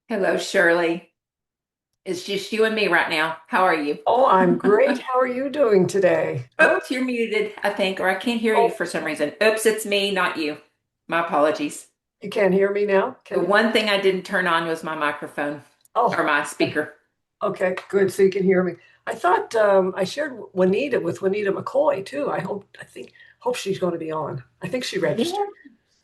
Hello, Shirley. It's just you and me right now. How are you? Oh, I'm great. How are you doing today? Oh, Oops, you're muted, I think, or I can't hear you oh, for some reason. Oops, it's me, not you. My apologies. you can't hear me now? The Can you? one thing I didn't turn on was my microphone or Oh, my okay. speaker. Okay, good. So you can hear me. I thought I shared Juanita with Juanita McCoy too. Hope she's going to be on. I think she registered.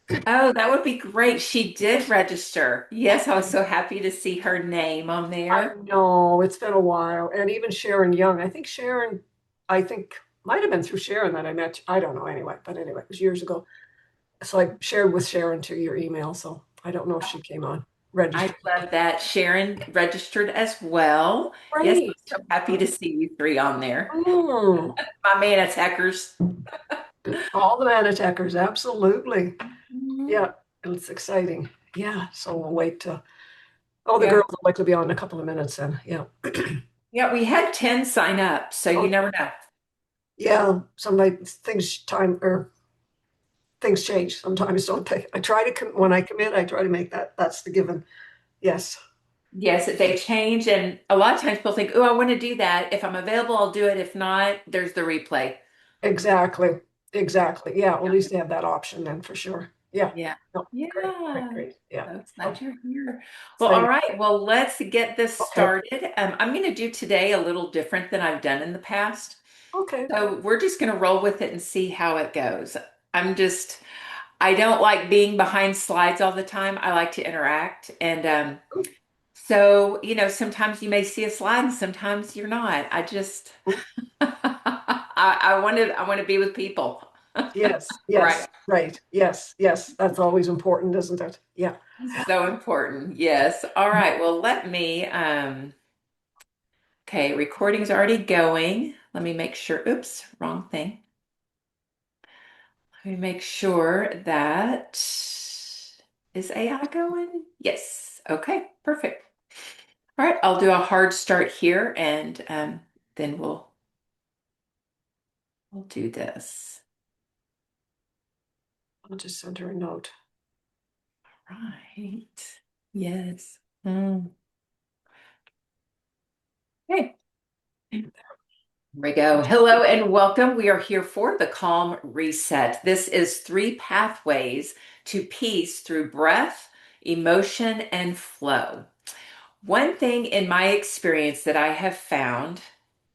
Yeah. Oh, that would be great. She did register. Yes, I was so happy to see her name on I there. know it's been a while, and even Sharon Young. I think might have been through Sharon that I met. I don't know anyway, but anyway, it was years ago. So I shared with Sharon to your email. So I don't know if she came on I registered. love that. Sharon registered as well. Yes, I'm Great. so happy to see you three on there. Mm. My man attackers. All the man attackers, absolutely. Yeah, it's exciting. Yeah, so we'll wait to. Oh, the Yeah. girls will likely be on in a couple of minutes then. Yeah. Yeah, we had 10 sign up, so you Oh, never know. yeah. Sometimes things change sometimes, don't they? When I commit, I try to make that's the given. Yes. Yes, they change, and a lot of times people think, "Oh, I want to do that. If I'm available, I'll do it. If not, there's the replay." Exactly. Exactly. Yeah. Well, at least they have that option then for sure. Yeah. Yeah. No, great, great, Yeah. great. Yeah. So Oh, glad you're here. Well, all same. right. Well, let's get this Okay. started. I'm going to do today a little different than I've done in the past. Okay. So we're just going to roll with it and see how it goes. I'm just, I don't like being behind slides all the time. I like to interact. And so, sometimes you may see a slide and sometimes you're not. I just, I want to be with people. Yes. Right. Yes. Right. Yes. Yes. That's always important, isn't it? Yeah. So important. Yes. All right. Well, okay, recording's already going. Let me make sure. Oops, wrong thing. Let me make sure that is AI going? Yes. Okay, perfect. All right, I'll do a hard start here and then we'll do this. I'll just send her a note. Right. Yes. Mm. Okay. Here we go. Hello and welcome. We are here for the Calm Reset. This is three pathways to peace through breath, emotion, and flow. One thing in my experience that I have found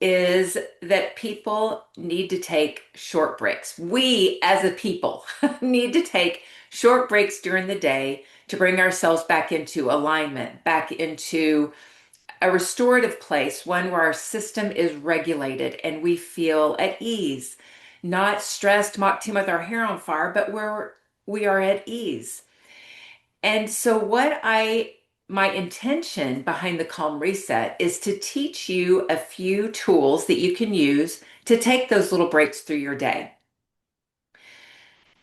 is that people need to take short breaks. We, as a people, need to take short breaks during the day to bring ourselves back into alignment, back into a restorative place, one where our system is regulated and we feel at ease, not stressed, mock team with our hair on fire, but where we are at ease. And so, my intention behind the Calm Reset is to teach you a few tools that you can use to take those little breaks through your day.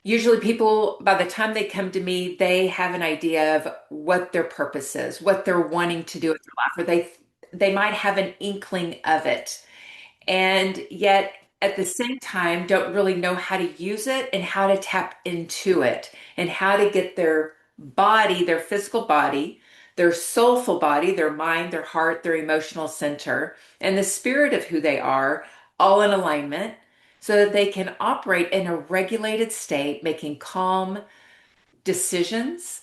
Usually, people, by the time they come to me, they have an idea of what their purpose is, what they're wanting to do with their life, or they might have an inkling of it, and yet at the same time don't really know how to use it and how to tap into it and how to get their body, their physical body, their soulful body, their mind, their heart, their emotional center, and the spirit of who they are all in alignment so that they can operate in a regulated state, making calm decisions,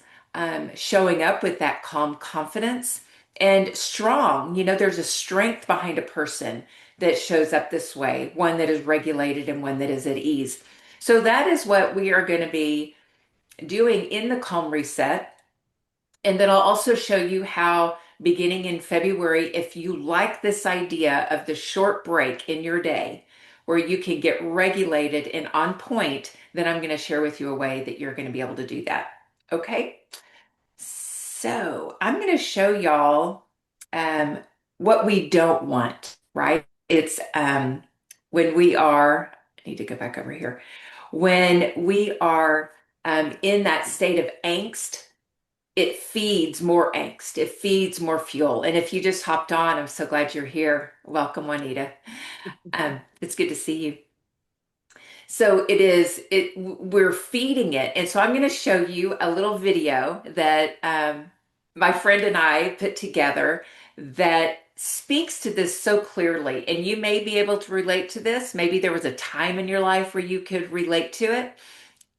showing up with that calm confidence and strong. There's a strength behind a person that shows up this way, one that is regulated and one that is at ease. So that is what we are going to be doing in the Calm Reset. And then I'll also show you how, beginning in February, if you like this idea of the short break in your day where you can get regulated and on point, then I'm going to share with you a way that you're going to be able to do that. Okay? So I'm going to show y'all um, what we don't want, right? It's when we are, I need to go back over here. When we are in that state of angst, it feeds more angst, it feeds more fuel. And if you just hopped on, I'm so glad you're here. Welcome, Juanita. It's good to see you. So we're feeding it. And so I'm going to show you a little video that my friend and I put together that speaks to this so clearly. And you may be able to relate to this. Maybe there was a time in your life where you could relate to it.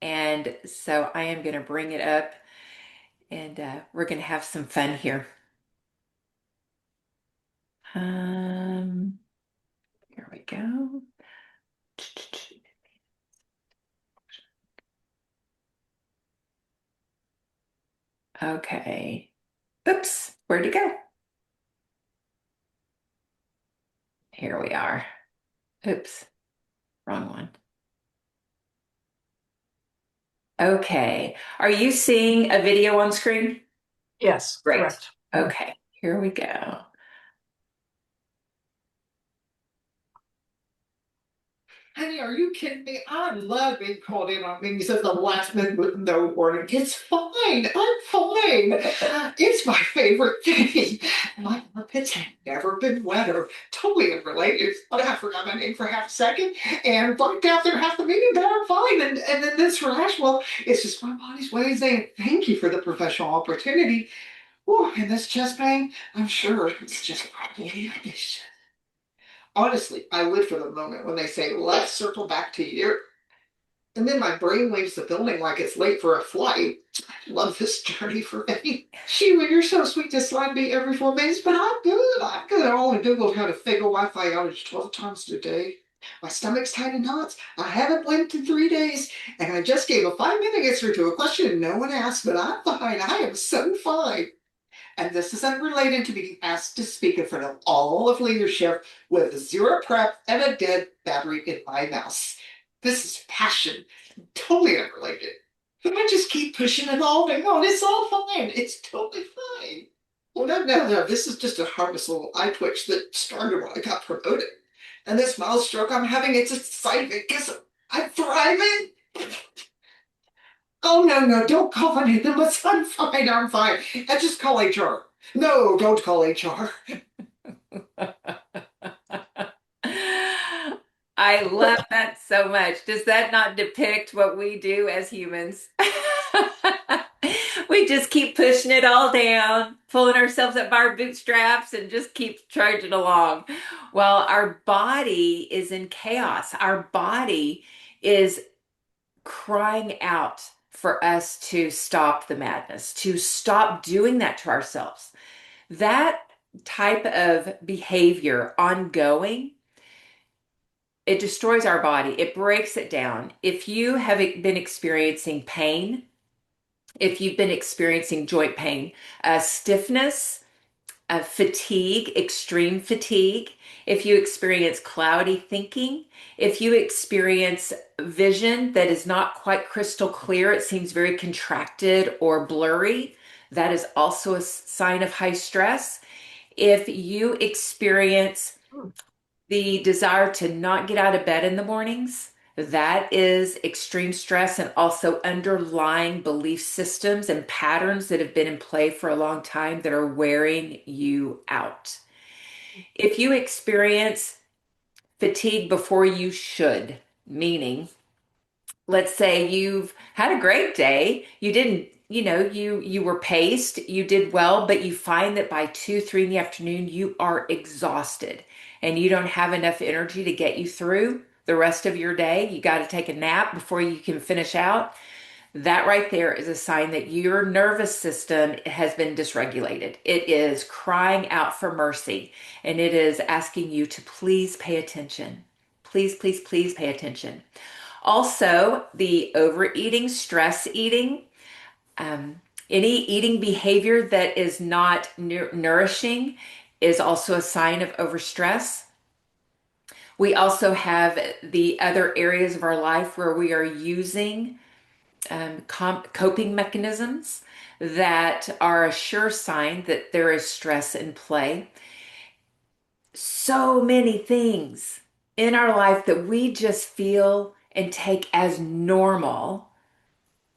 And so I am going to bring it up and we're going to have some fun here. Um, Here we go. Okay. Oops, where'd it go? Here we are. Oops, wrong one. Okay. Are you seeing a video on screen? Yes, Great. correct. Mhm. Okay, here we go. Honey, are you kidding me? I love being called in on meetings at the last minute with no warning. It's fine. I'm fine. It's my favorite thing. My armpits have never been wetter. Totally unrelated. But I forgot my name for half a second and blanked out there half the meeting, but I'm fine. And then this rash, well, it's just my body's way of saying thank you for the professional opportunity. Whew, and this chest pain, I'm sure it's just probably honestly, I live for the moment when they say, let's circle back to you. And then my brain leaves the building like it's late for a flight. I love this journey for me. Sheila, you're so sweet to slide me every 4 minutes, but I'm good. I'm good. I only Googled how to fake a Wi-Fi outage 12 times today. My stomach's tied in knots. I haven't blinked in 3 days. And I just gave a 5-minute answer to a question no one asked, but I'm fine. I am so fine. And this is unrelated to being asked to speak in front of all of leadership with zero prep and a dead battery in my mouse. This is passion, totally unrelated. But I just keep pushing it all down. It's all fine. It's totally fine. Well, no. This is just a harmless little eye twitch that started when I got promoted. And this mild stroke I'm having, it's a side effect because I'm thriving. Oh, no, don't call an ambulance. I'm fine, I'm fine. I just call HR. No, don't call HR. I love that so much. Does that not depict what we do as humans? We just keep pushing it all down, pulling ourselves up by our bootstraps, and just keep trudging along. Well, our body is in chaos. Our body is crying out for us to stop the madness, to stop doing that to ourselves. That type of behavior ongoing, it destroys our body. It breaks it down. If you have been experiencing pain, if you've been experiencing joint pain, stiffness, fatigue, extreme fatigue, if you experience cloudy thinking, if you experience vision that is not quite crystal clear, it seems very contracted or blurry, that is also a sign of high stress. If you experience Hmm. the desire to not get out of bed in the mornings, that is extreme stress and also underlying belief systems and patterns that have been in play for a long time that are wearing you out. If you experience fatigue before you should, meaning let's say you've had a great day, you didn't, you were paced, you did well, but you find that by 2 3 in the afternoon you are exhausted and you don't have enough energy to get you through the rest of your day. You got to take a nap before you can finish out. That right there is a sign that your nervous system has been dysregulated. It is crying out for mercy and it is asking you to please pay attention. Please, please, please pay attention. Also, the overeating, stress eating, um, any eating behavior that is not nourishing is also a sign of overstress. We also have the other areas of our life where we are using coping mechanisms that are a sure sign that there is stress in play. So many things in our life that we just feel and take as normal.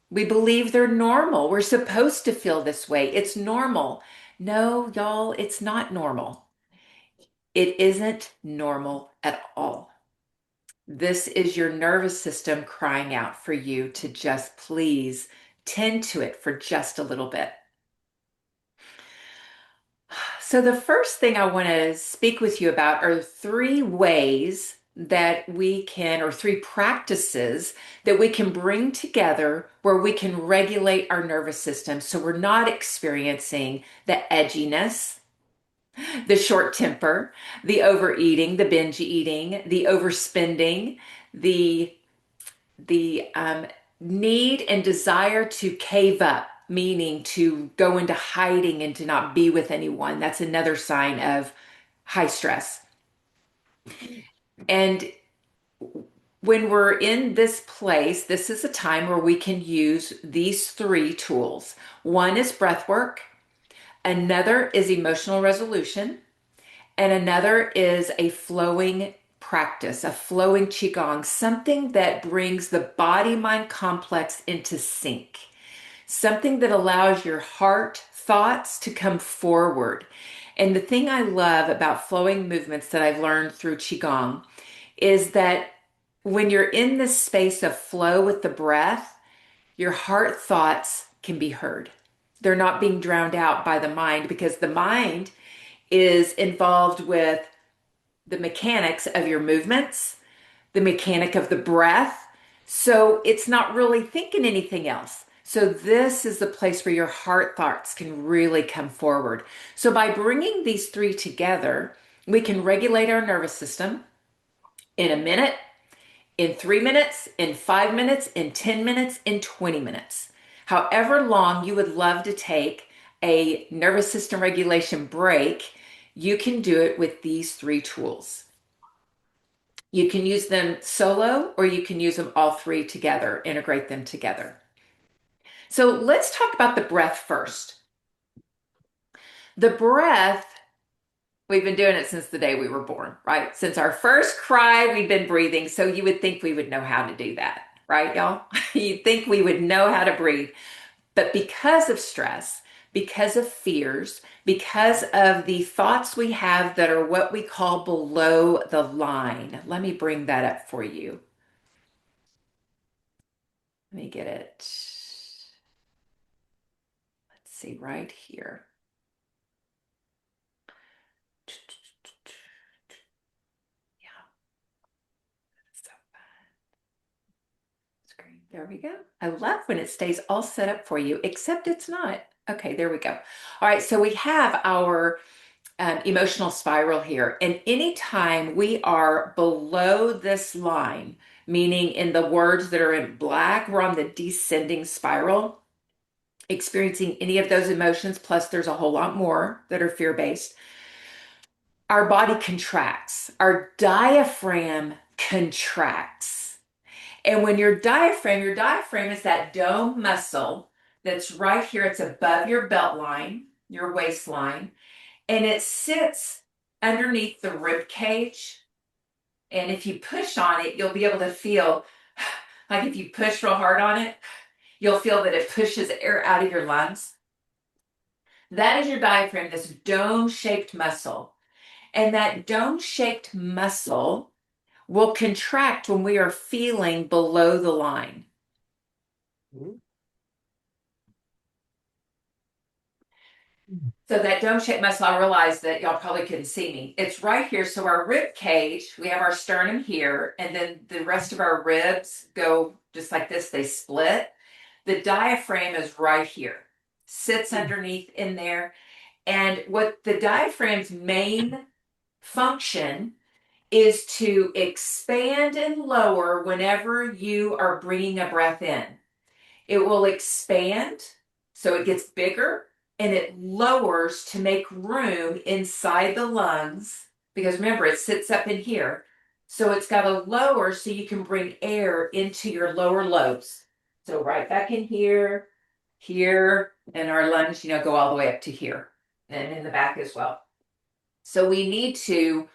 We believe they're normal. We're supposed to feel this way. It's normal. No, y'all, it's not normal. It isn't normal at all. This is your nervous system crying out for you to just please tend to it for just a little bit. So, the first thing I want to speak with you about are three ways that we can, or three practices that we can bring together where we can regulate our nervous system so we're not experiencing the edginess, the short temper, the overeating, the binge eating, the overspending, the the need and desire to cave up, meaning to go into hiding and to not be with anyone. That's another sign of high stress. And when we're in this place, this is a time where we can use these three tools. One is breath work, another is emotional resolution, and another is a flowing practice, a flowing Qigong, something that brings the body mind complex into sync, something that allows your heart thoughts to come forward. And the thing I love about flowing movements that I've learned through Qigong is that when you're in this space of flow with the breath, your heart thoughts can be heard. They're not being drowned out by the mind because the mind is involved with the mechanics of your movements, the mechanic of the breath. So it's not really thinking anything else. So this is the place where your heart thoughts can really come forward. So by bringing these three together, we can regulate our nervous system in a minute, in 3 minutes, in 5 minutes, in 10 minutes, in 20 minutes. However long you would love to take a nervous system regulation break, you can do it with these three tools. You can use them solo or you can use them all three together, integrate them together. So let's talk about the breath first. The breath, we've been doing it since the day we were born, right? Since our first cry, we've been breathing. So you would think we would know how to do that, right, y'all? You'd think we would know how to breathe. But because of stress, because of fears, because of the thoughts we have that are what we call below the line, let me bring that up for you. Let me get it. Let's see, right here. Yeah, so screen. There we go. I love when it stays all set up for you, except it's not. Okay, there we go. All right, so we have our emotional spiral here. And anytime we are below this line, meaning in the words that are in black, we're on the descending spiral, experiencing any of those emotions, plus there's a whole lot more that are fear-based, our body contracts, our diaphragm contracts. And when your diaphragm is that dome muscle that's right here, it's above your belt line, your waistline, and it sits underneath the rib cage. And if you push on it, you'll be able to feel like if you push real hard on it, you'll feel that it pushes air out of your lungs. That is your diaphragm, this dome-shaped muscle. And that dome-shaped muscle will contract when we are feeling below the line. So that dome-shaped muscle, I realized that y'all probably couldn't see me. It's right here. So our rib cage, we have our sternum here, and then the rest of our ribs go just like this, they split. The diaphragm is right here, sits underneath in there. And what the diaphragm's main function is to expand and lower whenever you are bringing a breath in. It will expand so it gets bigger and it lowers to make room inside the lungs because remember, it sits up in here. So it's got to lower so you can bring air into your lower lobes. So right back in here, here, and our lungs, go all the way up to here and in the back as well. So we need to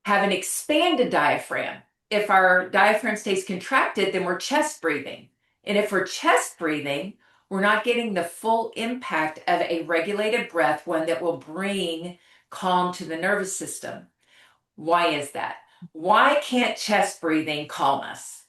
have an expanded diaphragm. If our diaphragm stays contracted, then we're chest breathing. And if we're chest breathing, we're not getting the full impact of a regulated breath, one that will bring calm to the nervous system. Why is that? Why can't chest breathing calm us?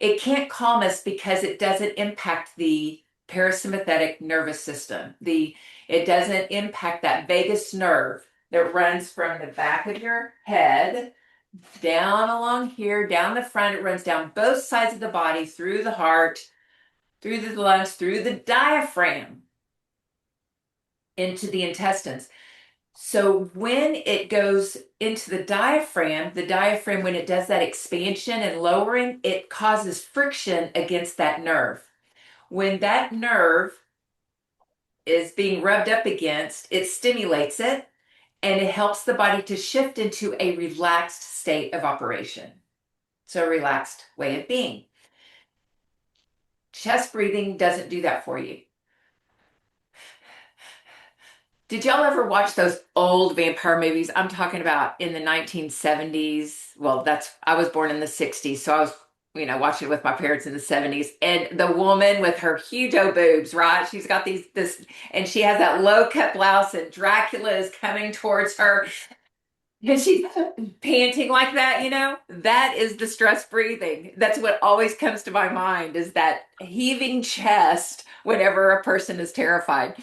It can't calm us because it doesn't impact the parasympathetic nervous system. It doesn't impact that vagus nerve that runs from the back of your head down along here, down the front. It runs down both sides of the body, through the heart, through the lungs, through the diaphragm, into the intestines. So when it goes into the diaphragm, when it does that expansion and lowering, it causes friction against that nerve. When that nerve is being rubbed up against, it stimulates it and it helps the body to shift into a relaxed state of operation. So a relaxed way of being. Chest breathing doesn't do that for you. Did y'all ever watch those old vampire movies? I'm talking about in the 1970s. Well, I was born in the 60s, so I was, watching it with my parents in the 70s. And the woman with her huge old boobs, right? She's got and she has that low cut blouse, and Dracula is coming towards her. And she's panting like that. That is the stress breathing. That's what always comes to my mind, is that heaving chest whenever a person is terrified.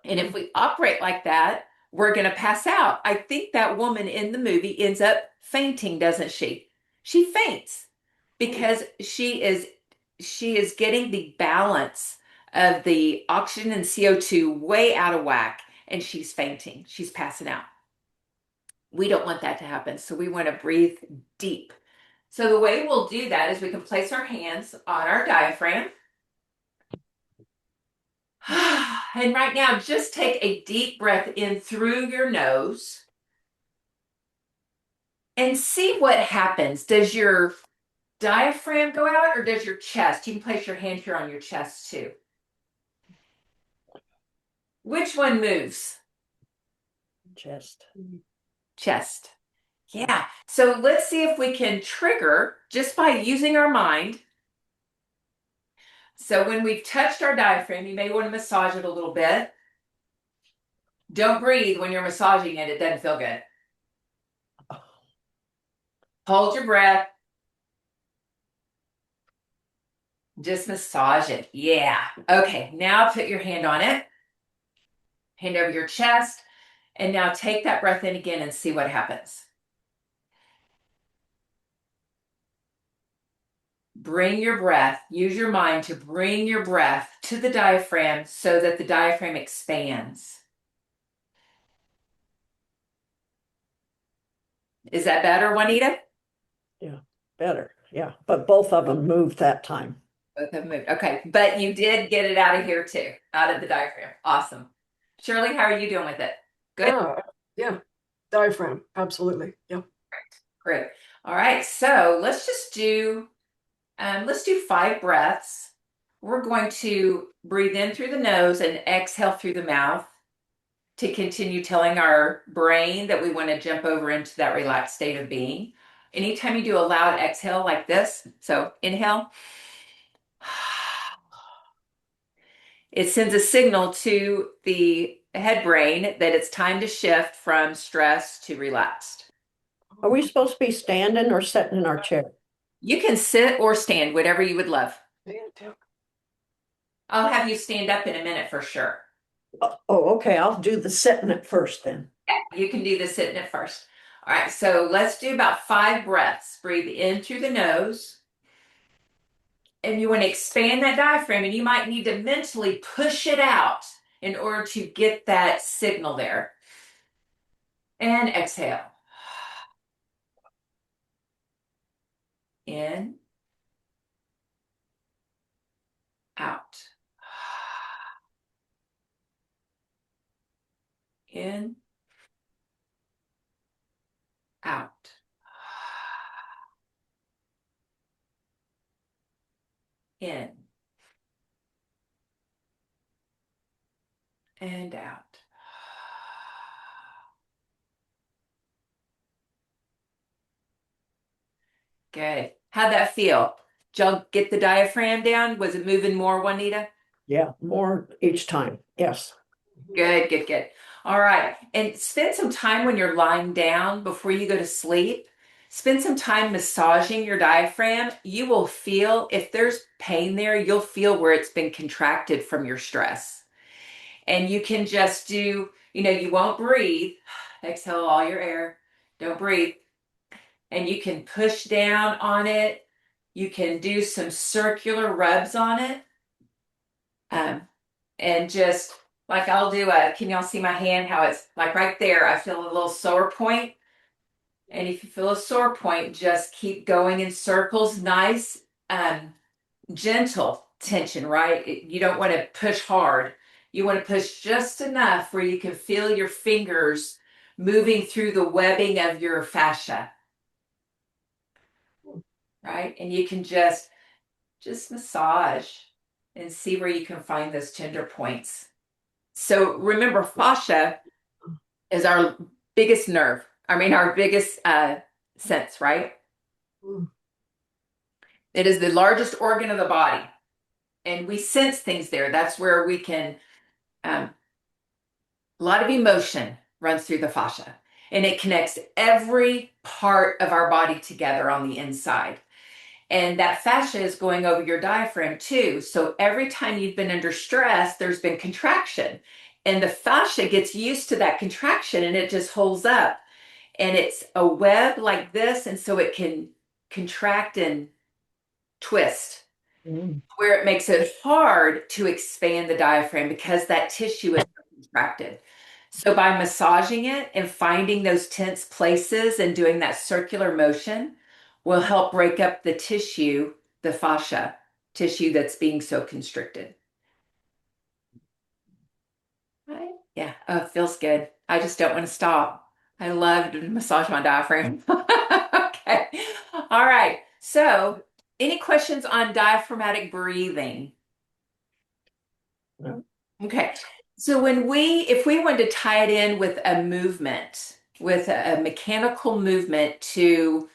And if we operate like that, we're going to pass out. I think that woman in the movie ends up fainting, doesn't she? She faints because she is getting the balance of the oxygen and CO2 way out of whack, and she's fainting. She's passing out. We don't want that to happen. So we want to breathe deep. So the way we'll do that is we can place our hands on our diaphragm. And right now, just take a deep breath in through your nose and see what happens. Does your diaphragm go out, or does your chest? You can place your hand here on your chest too. Which one moves? Chest. Chest. Yeah. So let's see if we can trigger just by using our mind. So when we've touched our diaphragm, you may want to massage it a little bit. Don't breathe when you're massaging it. It doesn't feel good. Hold your breath. Just massage it. Yeah. Okay. Now put your hand on it. Hand over your chest. And now take that breath in again and see what happens. Bring your breath, use your mind to bring your breath to the diaphragm so that the diaphragm expands. Is that better, Juanita? Yeah, better. Yeah, but both of them moved that time. Both have moved. Okay, but you did get it out of here too, out of the diaphragm. Awesome. Shirley, how are you doing with it? Good? Yeah, diaphragm, absolutely. Yeah. Great. All right, so let's do 5 breaths. We're going to breathe in through the nose and exhale through the mouth to continue telling our brain that we want to jump over into that relaxed state of being. Anytime you do a loud exhale like this, so inhale, it sends a signal to the head brain that it's time to shift from stress to relaxed. Are we supposed to be standing or sitting in our chair? You can sit or stand, whatever you would love. Yeah. I'll have you stand up in a minute for sure. Oh, okay. I'll do the sitting at first then. Yeah, you can do the sitting at first. All right, so let's do about 5 breaths. Breathe in through the nose. And you want to expand that diaphragm, and you might need to mentally push it out in order to get that signal there. And exhale. In, out. In, out. In and out. Good. How'd that feel? Did y'all get the diaphragm down? Was it moving more, Juanita? Yeah, more each time. Yes. Good, good. All right. And spend some time when you're lying down before you go to sleep Spend some time massaging your diaphragm. You will feel, if there's pain there, you'll feel where it's been contracted from your stress. And you can just do, you won't breathe. Exhale all your air. Don't breathe. And you can push down on it. You can do some circular rubs on it. Um, and just like can y'all see my hand? How it's like right there, I feel a little sore point. And if you feel a sore point, just keep going in circles, nice, um, gentle tension, right? You don't want to push hard. You want to push just enough where you can feel your fingers moving through the webbing of your fascia, right? And you can just massage and see where you can find those tender points. So remember, fascia is our biggest nerve. I mean, our biggest sense, right? Mm. It is the largest organ of the body, and we sense things there. That's where we can, a lot of emotion runs through the fascia, and it connects every part of our body together on the inside. And that fascia is going over your diaphragm too. So every time you've been under stress, there's been contraction. And the fascia gets used to that contraction and it just holds up. And it's a web like this. And so it can contract and twist, Mm. where it makes it hard to expand the diaphragm because that tissue is contracted. So by massaging it and finding those tense places and doing that circular motion will help break up the tissue, the fascia tissue that's being so constricted. Right? Yeah. Oh, it feels good. I just don't want to stop. I love to massage my diaphragm. Okay. All right. So, any questions on diaphragmatic breathing? Yeah. Okay. So if we wanted to tie it in with a movement, with a mechanical movement to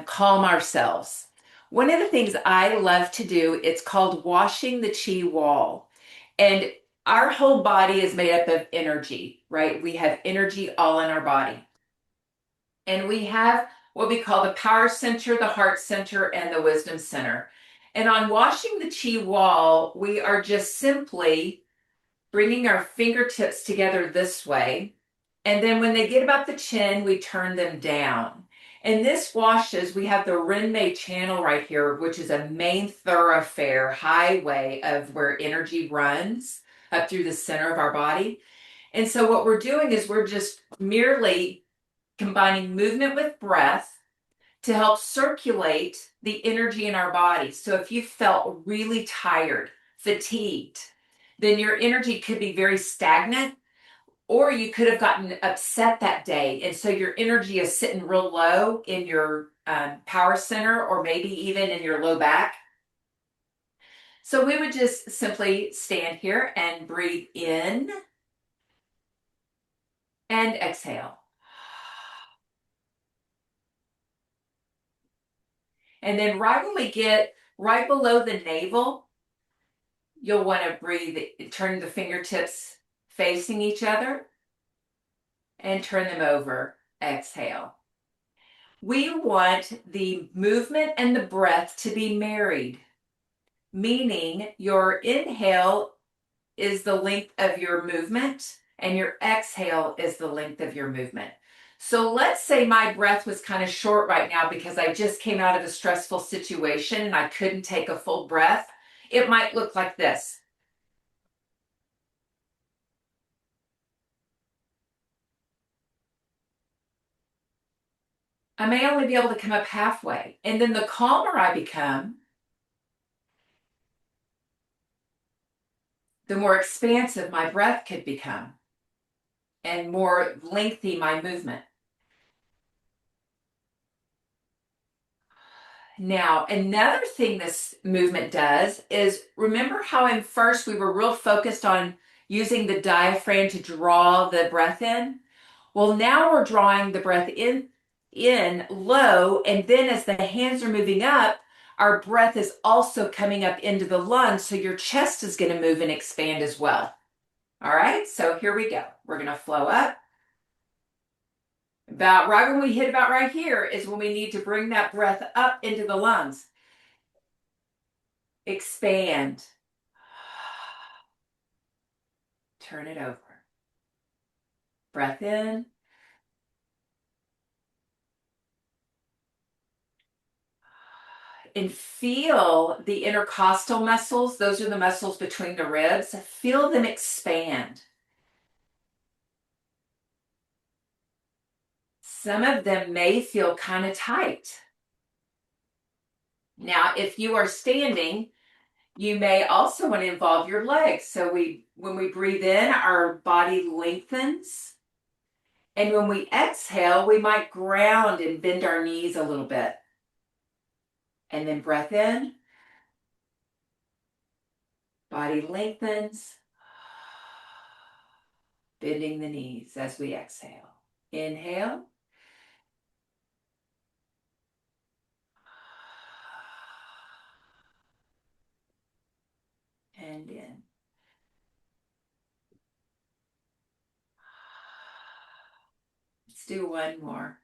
calm ourselves, one of the things I love to do, it's called washing the chi wall. And our whole body is made up of energy, right? We have energy all in our body. And we have what we call the power center, the heart center, and the wisdom center. And on washing the chi wall, we are just simply bringing our fingertips together this way. And then when they get about the chin, we turn them down. And this washes, we have the Renmei channel right here, which is a main thoroughfare highway of where energy runs up through the center of our body. And so what we're doing is we're just merely combining movement with breath to help circulate the energy in our body. So if you felt really tired, fatigued, then your energy could be very stagnant, or you could have gotten upset that day. And so your energy is sitting real low in your power center, or maybe even in your low back. So we would just simply stand here and breathe in and exhale. And then right when we get right below the navel, you'll want to breathe, turn the fingertips facing each other and turn them over. Exhale. We want the movement and the breath to be married, meaning your inhale is the length of your movement and your exhale is the length of your movement. So let's say my breath was kind of short right now because I just came out of a stressful situation and I couldn't take a full breath. It might look like this. I may only be able to come up halfway. And then the calmer I become, the more expansive my breath could become and more lengthy my movement. Now, another thing this movement does is remember how in first we were real focused on using the diaphragm to draw the breath in? Well, now we're drawing the breath in low, and then as the hands are moving up, our breath is also coming up into the lungs, so your chest is going to move and expand as well. All right, so here we go. We're going to flow up About right when we hit about right here is when we need to bring that breath up into the lungs. Expand. Turn it over. Breath in. And feel the intercostal muscles. Those are the muscles between the ribs. Feel them expand. Some of them may feel kind of tight. Now, if you are standing, you may also want to involve your legs. So when we breathe in, our body lengthens. And when we exhale, we might ground and bend our knees a little bit. And then breath in, body lengthens, bending the knees as we exhale. Inhale. And in. Let's do one more.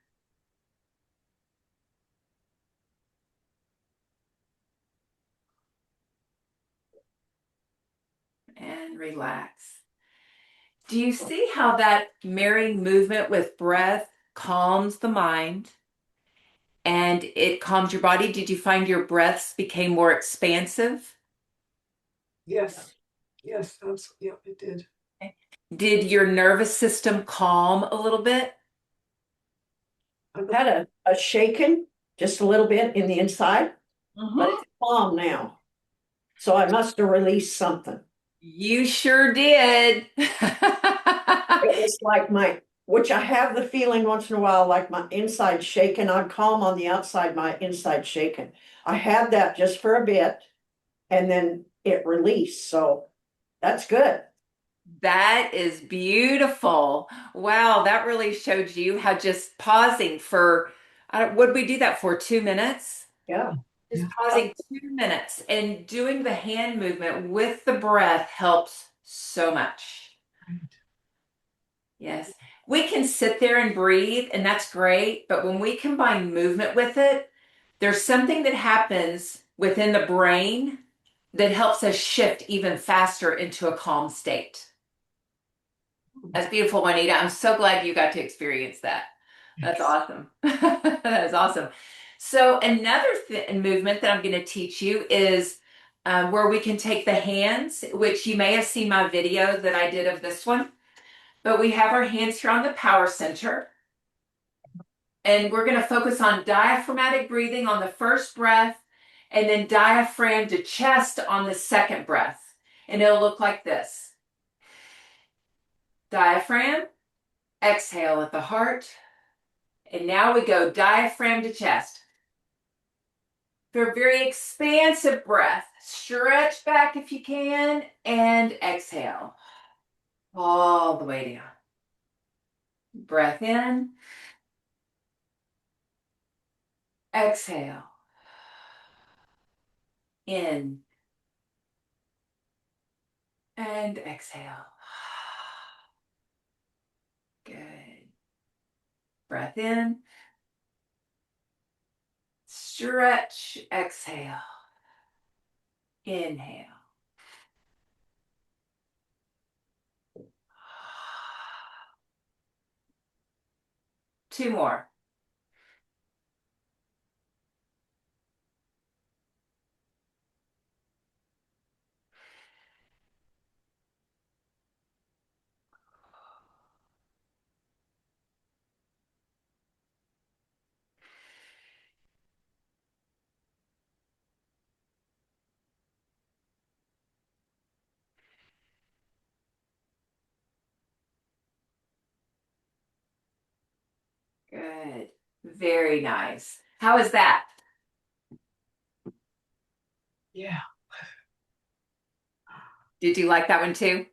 And relax. Do you see how that marrying movement with breath calms the mind and it calms your body? Did you find your breaths became more expansive? Yes. Yes, that's, yeah, it did. Did your nervous system calm a little bit? I've had a shaking just a little bit in the inside, but Mhm. it's calm now. So I must have released something. You sure did. It was like which I have the feeling once in a while, like my inside shaking. I'm calm on the outside, my inside shaking. I had that just for a bit and then it released. So that's good. That is beautiful. Wow, that really showed you how just pausing for, would we do that for 2 minutes? Yeah. Just Yeah. pausing 2 minutes and doing the hand movement with the breath helps so much. Right. Yes. We can sit there and breathe, and that's great. But when we combine movement with it, there's something that happens within the brain that helps us shift even faster into a calm state. That's beautiful, Juanita. I'm so glad you got to experience that. That's Yes. awesome. That is awesome. So another movement that I'm going to teach you is where we can take the hands, which you may have seen my video that I did of this one, but we have our hands here on the power center. And we're going to focus on diaphragmatic breathing on the first breath, and then diaphragm to chest on the second breath. And it'll look like this. Diaphragm, exhale at the heart. And now we go diaphragm to chest. For a very expansive breath, stretch back if you can, and exhale all the way down. Breath in, exhale, in, and exhale. Good. Breath in, stretch, exhale, inhale. Two more. Good. Very nice. How is that? Yeah. Did you like that one too?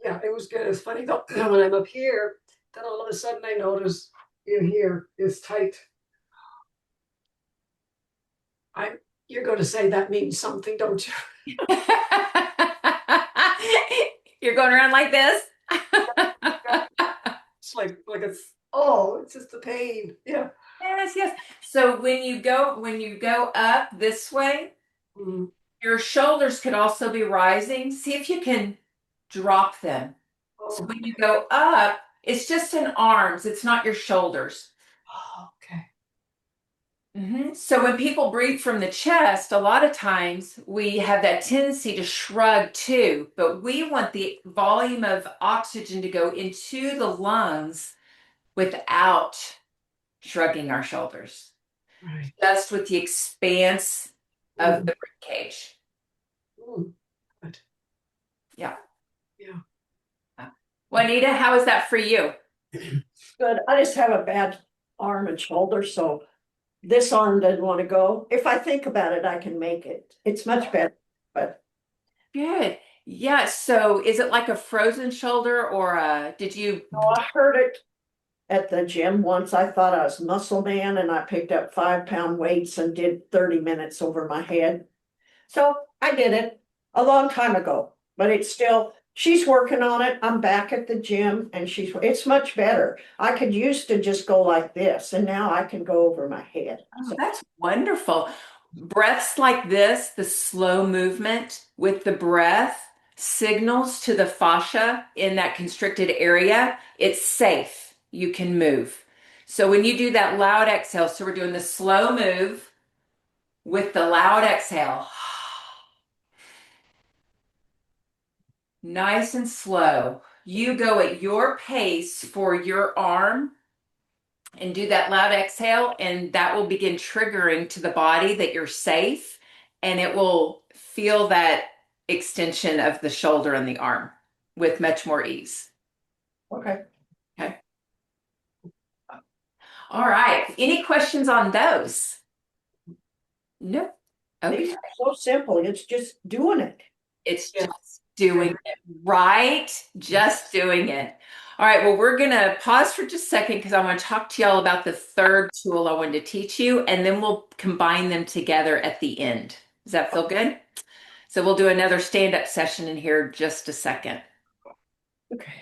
Yeah, it was good. It's funny though, when I'm up here, then all of a sudden I notice in here is tight. I You're going to say that means something, don't you? You're going around like this? It's like it's Oh, it's just the pain. Yeah. Yes, yes. So when you go up this way, Mm. your shoulders could also be rising. See if you can drop them. So Oh, when you go up, it's just in arms, it's not your shoulders. oh, okay. So when people breathe from the chest, a lot of times we have that tendency to shrug too, but we want the volume of oxygen to go into the lungs without shrugging our shoulders, Right. just with the expanse of Mm. the rib cage. Mm. Good. Yeah. Yeah. Juanita, how is that for you? Good. I just have a bad arm and shoulder, so this arm doesn't want to go. If I think about it, I can make it. It's much better, but Good. Yeah. So is it like a frozen shoulder or did you? oh, I heard it at the gym once. I thought I was muscle man and I picked up 5 pound weights and did 30 minutes over my head. So I did it a long time ago, but it's still, she's working on it. I'm back at the gym and it's much better. I could used to just go like this and now I can go over my head. Oh, So, that's wonderful. Breaths like this, the slow movement with the breath signals to the fascia in that constricted area, it's safe. You can move. So when you do that loud exhale, so we're doing the slow move with the loud exhale. Nice and slow. You go at your pace for your arm and do that loud exhale, and that will begin triggering to the body that you're safe, and it will feel that extension of the shoulder and the arm with much more ease. okay. Okay. All right. Any questions on those? No. These Okay. are so simple. It's just doing it. It's Yeah. just doing it, right? Just doing it. All right, well, we're going to pause for just a second because I want to talk to y'all about the third tool I wanted to teach you, and then we'll combine them together at the end. Does that feel good? So we'll do another stand-up session in here just a second. Okay.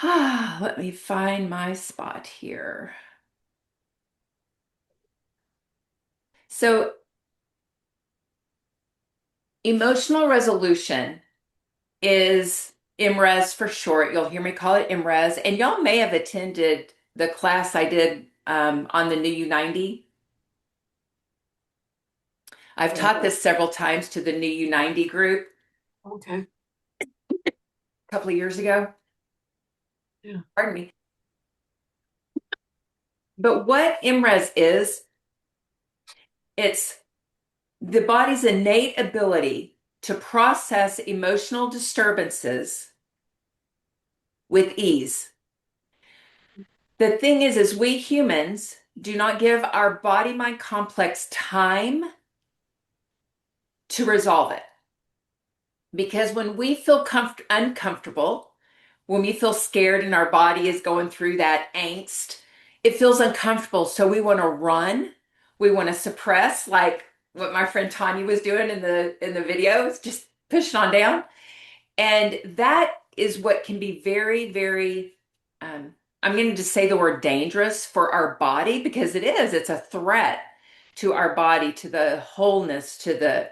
Let me find my spot here. So emotional resolution is IMRES for short. You'll hear me call it IMRES. And y'all may have attended the class I did on the new U90. I've taught this several times to the new U90 group Okay. a couple of years ago. Yeah. Pardon me. But what IMRES is, it's the body's innate ability to process emotional disturbances with ease. The thing is we humans do not give our body mind complex time to resolve it. Because when we feel uncomfortable, when we feel scared and our body is going through that angst, it feels uncomfortable. So we want to run, we want to suppress, like what my friend Tanya was doing in the videos, just pushing on down. And that is what can be very, very, I'm going to just say the word dangerous for our body because it is. It's a threat to our body, to the wholeness, to the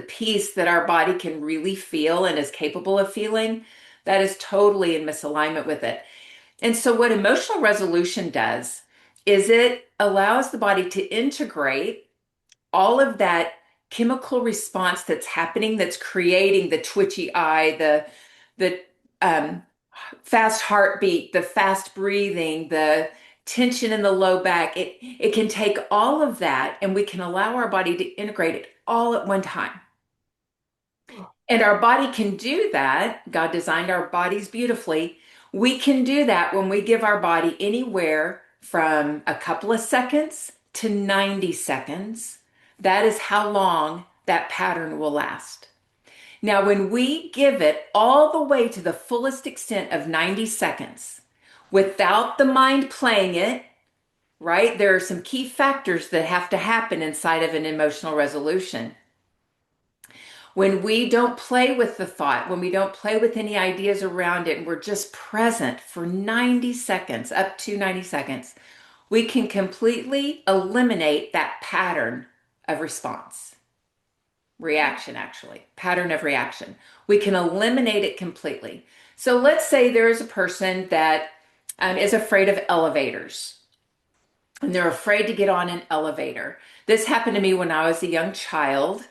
peace that our body can really feel and is capable of feeling. That is totally in misalignment with it. And so, what emotional resolution does is it allows the body to integrate all of that chemical response that's happening, that's creating the twitchy eye, the fast heartbeat, the fast breathing, the tension in the low back. It can take all of that, and we can allow our body to integrate it all at one time. And our body can do that. God designed our bodies beautifully. We can do that when we give our body anywhere from a couple of seconds to 90 seconds. That is how long that pattern will last. Now, when we give it all the way to the fullest extent of 90 seconds without the mind playing it, right? There are some key factors that have to happen inside of an emotional resolution. When we don't play with the thought, when we don't play with any ideas around it, and we're just present for 90 seconds, up to 90 seconds, we can completely eliminate that pattern of response, reaction, actually, pattern of reaction. We can eliminate it completely. So let's say there is a person that is afraid of elevators and they're afraid to get on an elevator. This happened to me when I was a young child.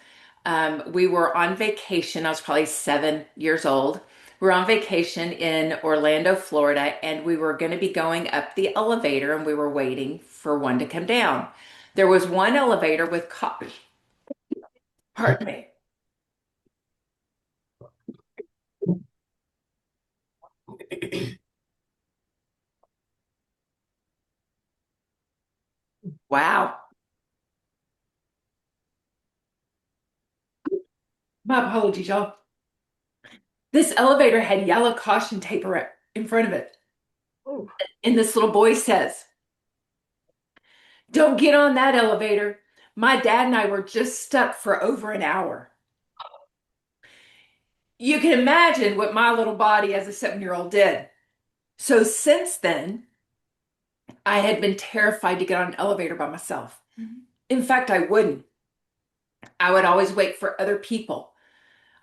We were on vacation. I was probably 7 years old. We were on vacation in Orlando, Florida, and we were going to be going up the elevator and we were waiting for one to come down. There was one elevator with pardon me. Wow. My apologies, y'all. This elevator had yellow caution tape in front of it. Oh, And this little boy says, "Don't get on that elevator. My dad and I were just stuck for over an hour." You can imagine what my little body as a 7-year-old did. So since then, I had been terrified to get on an elevator by myself. In fact, I wouldn't. I would always wait for other people.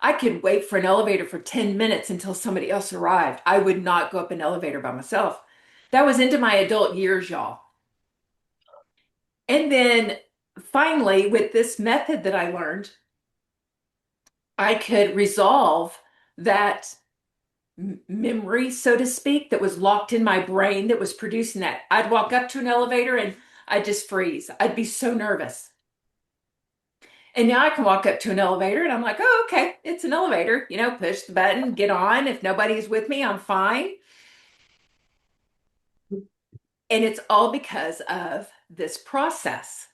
I could wait for an elevator for 10 minutes until somebody else arrived. I would not go up an elevator by myself. That was into my adult years, y'all. And then finally, with this method that I learned, I could resolve that memory, so to speak, that was locked in my brain that was producing that. I'd walk up to an elevator and I'd just freeze. I'd be so nervous. And now I can walk up to an elevator and I'm like, oh, okay, it's an elevator. Push the button, get on. If nobody's with me, I'm fine. And it's all because of this process.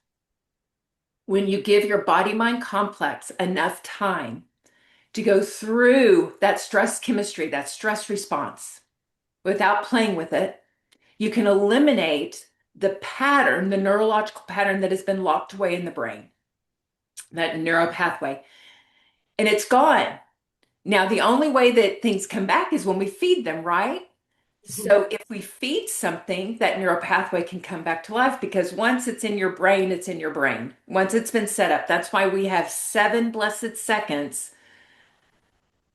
When you give your body mind complex enough time to go through that stress chemistry, that stress response, without playing with it, you can eliminate the pattern, the neurological pattern that has been locked away in the brain, that neural pathway, and it's gone. Now, the only way that things come back is when we feed them, right? So if we feed something, that neural pathway can come back to life because once it's in your brain, it's in your brain. Once it's been set up. That's why we have 7 blessed seconds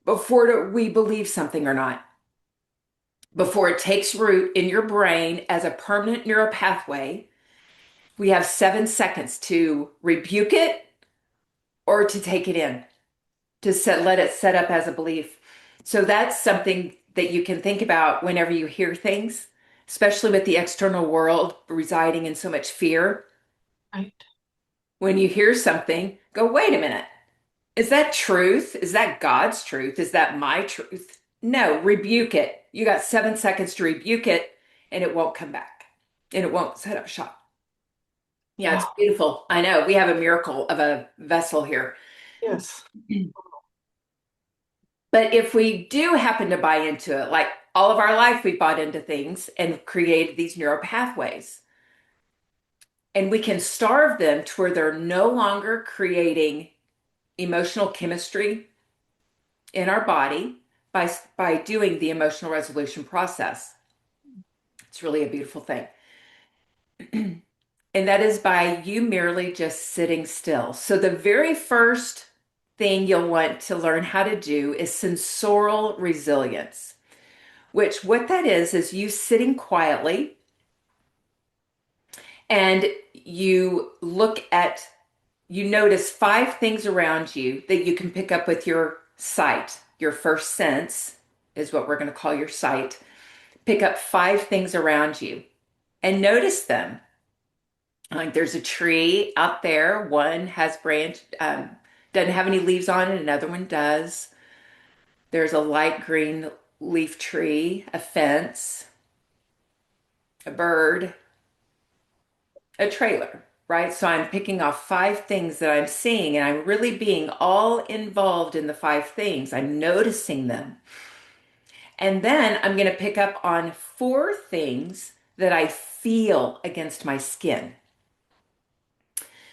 before we believe something or not. Before it takes root in your brain as a permanent neural pathway, we have 7 seconds to rebuke it or to take it in, to let it set up as a belief. So that's something that you can think about whenever you hear things, especially with the external world residing in so much fear. right. When you hear something, go, wait a minute. Is that truth? Is that God's truth? Is that my truth? No, rebuke it. You got 7 seconds to rebuke it and it won't come back and it won't set up shop. Yeah, it's Wow. beautiful. I know we have a miracle of a vessel here. Yes. But if we do happen to buy into it, like all of our life, we bought into things and created these neural pathways. And we can starve them to where they're no longer creating emotional chemistry in our body by doing the emotional resolution process. It's really a beautiful thing. And that is by you merely just sitting still. So the very first thing you'll want to learn how to do is sensorial resilience, which what that is you sitting quietly and you notice 5 things around you that you can pick up with your sight. Your first sense is what we're going to call your sight. Pick up 5 things around you and notice them. Like there's a tree out there. One has doesn't have any leaves on it. Another one does. There's a light green leaf tree, a fence, a bird, a trailer, right? So I'm picking off 5 things that I'm seeing and I'm really being all involved in the 5 things. I'm noticing them. And then I'm going to pick up on 4 things that I feel against my skin.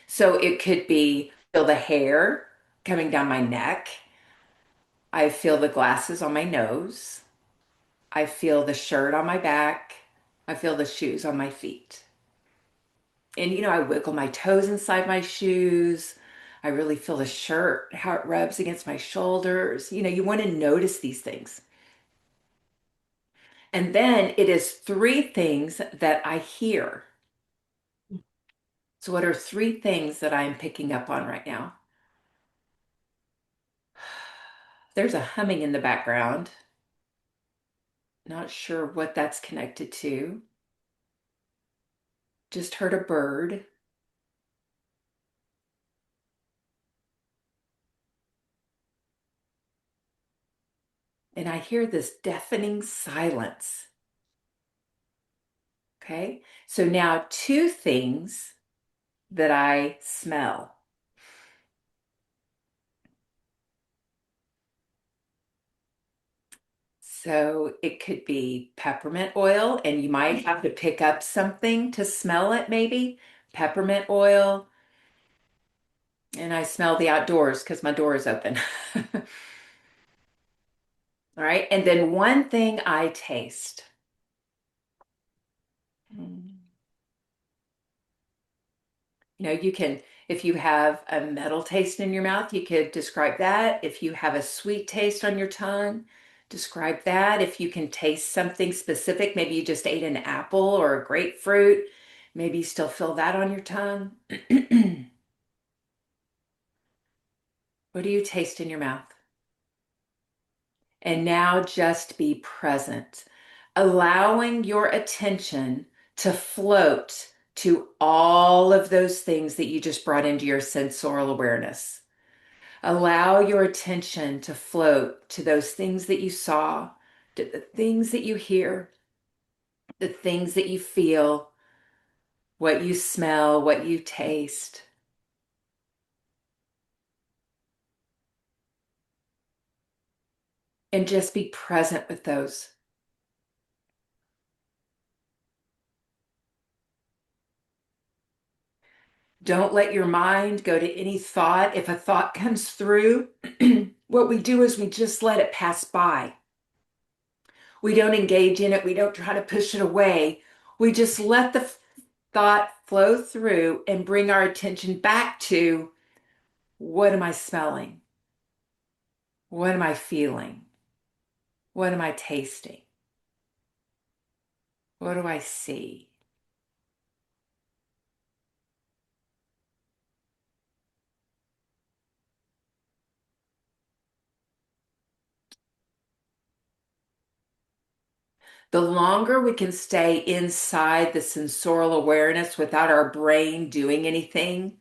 So it could be feel the hair coming down my neck. I feel the glasses on my nose. I feel the shirt on my back. I feel the shoes on my feet. And I wiggle my toes inside my shoes. I really feel the shirt, how it rubs against my shoulders. You want to notice these things. And then it is three things that I hear. So, what are three things that I'm picking up on right now? There's a humming in the background. Not sure what that's connected to. Just heard a bird. And I hear this deafening silence. Okay. So now two things that I smell. So it could be peppermint oil, and you might have to pick up something to smell it, maybe. Peppermint oil. And I smell the outdoors because my door is open. All right. And then one thing I taste. Mm. You can, if you have a metal taste in your mouth, you could describe that. If you have a sweet taste on your tongue, describe that. If you can taste something specific, maybe you just ate an apple or a grapefruit, maybe you still feel that on your tongue. What do you taste in your mouth? And now just be present, allowing your attention to float to all of those things that you just brought into your sensorial awareness. Allow your attention to float to those things that you saw, to the things that you hear, the things that you feel, what you smell, what you taste. And just be present with those. Don't let your mind go to any thought. If a thought comes through, what we do is we just let it pass by. We don't engage in it. We don't try to push it away. We just let the thought flow through and bring our attention back to, what am I smelling? What am I feeling? What am I tasting? What do I see? The longer we can stay inside the sensorial awareness without our brain doing anything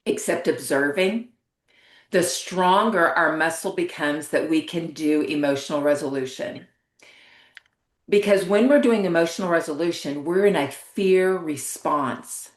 except observing, the stronger our muscle becomes that we can do emotional resolution. Because when we're doing emotional resolution, we're in a fear response.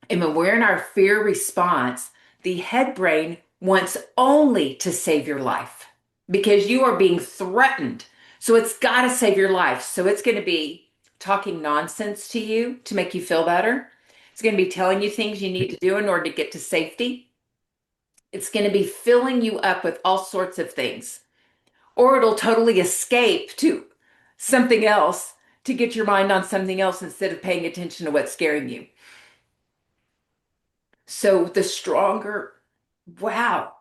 And when we're in our fear response, the head brain wants only to save your life because you are being threatened. So it's got to save your life. So it's going to be talking nonsense to you to make you feel better. It's going to be telling you things you need to do in order to get to safety. It's going to be filling you up with all sorts of things. Or it'll totally escape to something else to get your mind on something else instead of paying attention to what's scaring you. So the stronger, wow.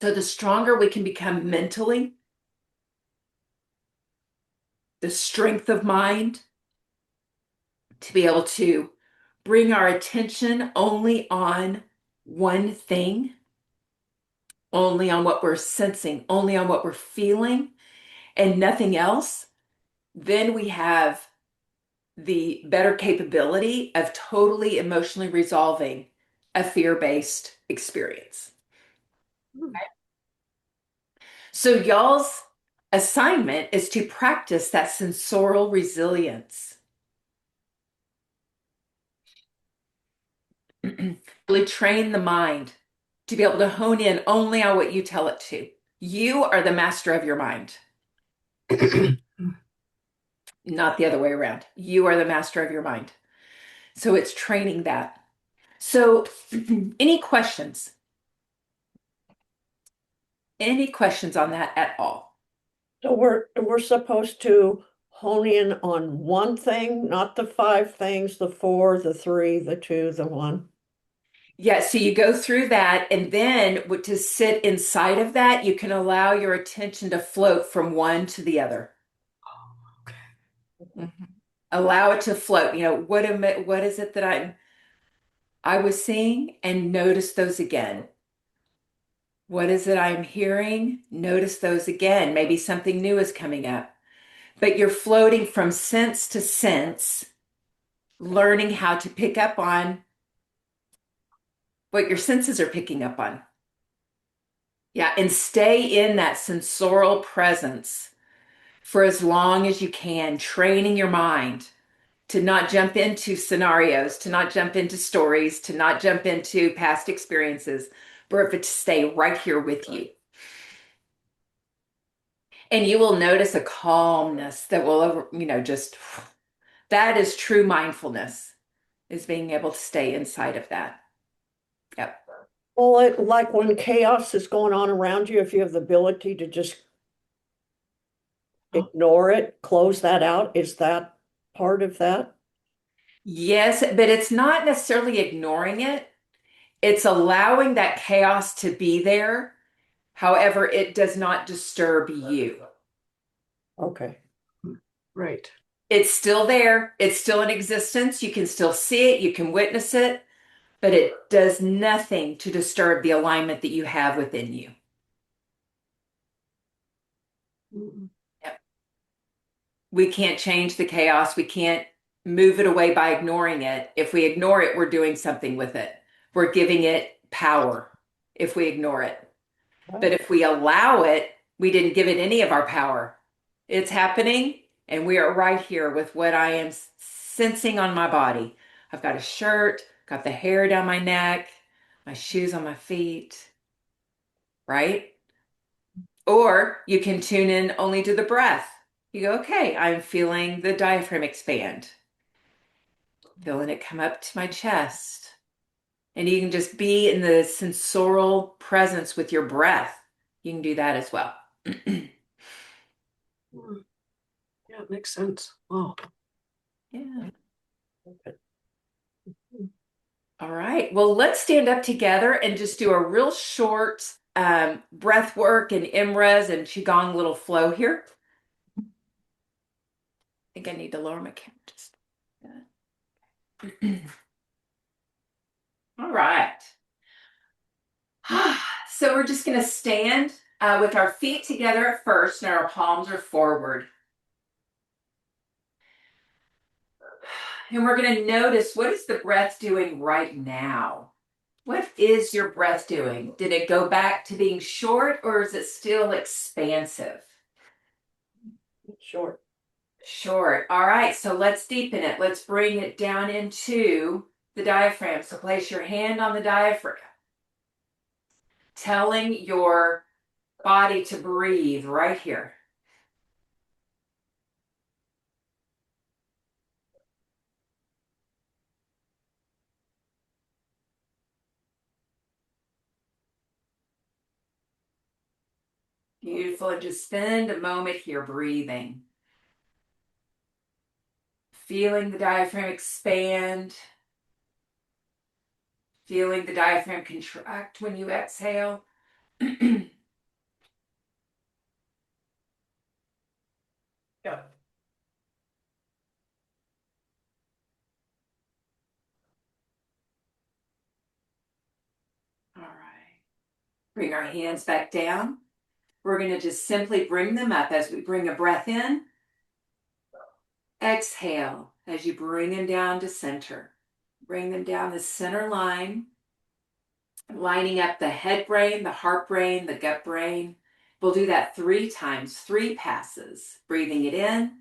So the stronger we can become mentally, the strength of mind to be able to bring our attention only on one thing, only on what we're sensing, only on what we're feeling, and nothing else, then we have the better capability of totally emotionally resolving a fear-based experience. Hmm. So y'all's assignment is to practice that sensorial resilience. Really train the mind to be able to hone in only on what you tell it to. You are the master of your mind, not the other way around. You are the master of your mind. So it's training that. So, any questions? Any questions on that at all? So we're supposed to hone in on one thing, not the five things, the four, the three, the two, the one. Yeah, so you go through that, and then to sit inside of that, you can allow your attention to float from one to the other. Mhm. Allow it to float. What is it that I was seeing, and notice those again. What is it I'm hearing? Notice those again. Maybe something new is coming up. But you're floating from sense to sense, learning how to pick up on what your senses are picking up on. Yeah, and stay in that sensorial presence for as long as you can, training your mind to not jump into scenarios, to not jump into stories, to not jump into past experiences, but to stay right here with you. And you will notice a calmness that will just that is true mindfulness, is being able to stay inside of that. Yep. Well, like when chaos is going on around you, if you have the ability to just ignore it, close that out, is that part of that? Yes, but it's not necessarily ignoring it. It's allowing that chaos to be there. However, it does not disturb you. Okay. Right. It's still there. It's still in existence. You can still see it. You can witness it, but it does nothing to disturb the alignment that you have within you. Mm. Yep. We can't change the chaos. We can't move it away by ignoring it. If we ignore it, we're doing something with it. We're giving it power if we ignore it. But if we allow it, we didn't give it any of our power. It's happening, and we are right here with what I am sensing on my body. I've got a shirt, got the hair down my neck, my shoes on my feet, right? Or you can tune in only to the breath. You go, okay, I'm feeling the diaphragm expand, feeling it come up to my chest. And you can just be in the sensorial presence with your breath. You can do that as well. Mm. Yeah, it makes sense. Wow. Yeah. Okay. All right. Well, let's stand up together and just do a real short breath work and Imras and Qigong little flow here. I think I need to lower my camera just. All right. So we're just going to stand with our feet together at first, and our palms are forward. And we're going to notice, what is the breath doing right now? What is your breath doing? Did it go back to being short, or is it still expansive? Short. Short. All right, so let's deepen it. Let's bring it down into the diaphragm. So place your hand on the diaphragm, telling your body to breathe right here. Beautiful. And just spend a moment here breathing. Feeling the diaphragm expand. Feeling the diaphragm contract when you exhale. Yeah. All right. Bring our hands back down. We're going to just simply bring them up as we bring a breath in. Exhale as you bring them down to center. Bring them down the center line, lining up the head brain, the heart brain, the gut brain. We'll do that 3 times, 3 passes. Breathing it in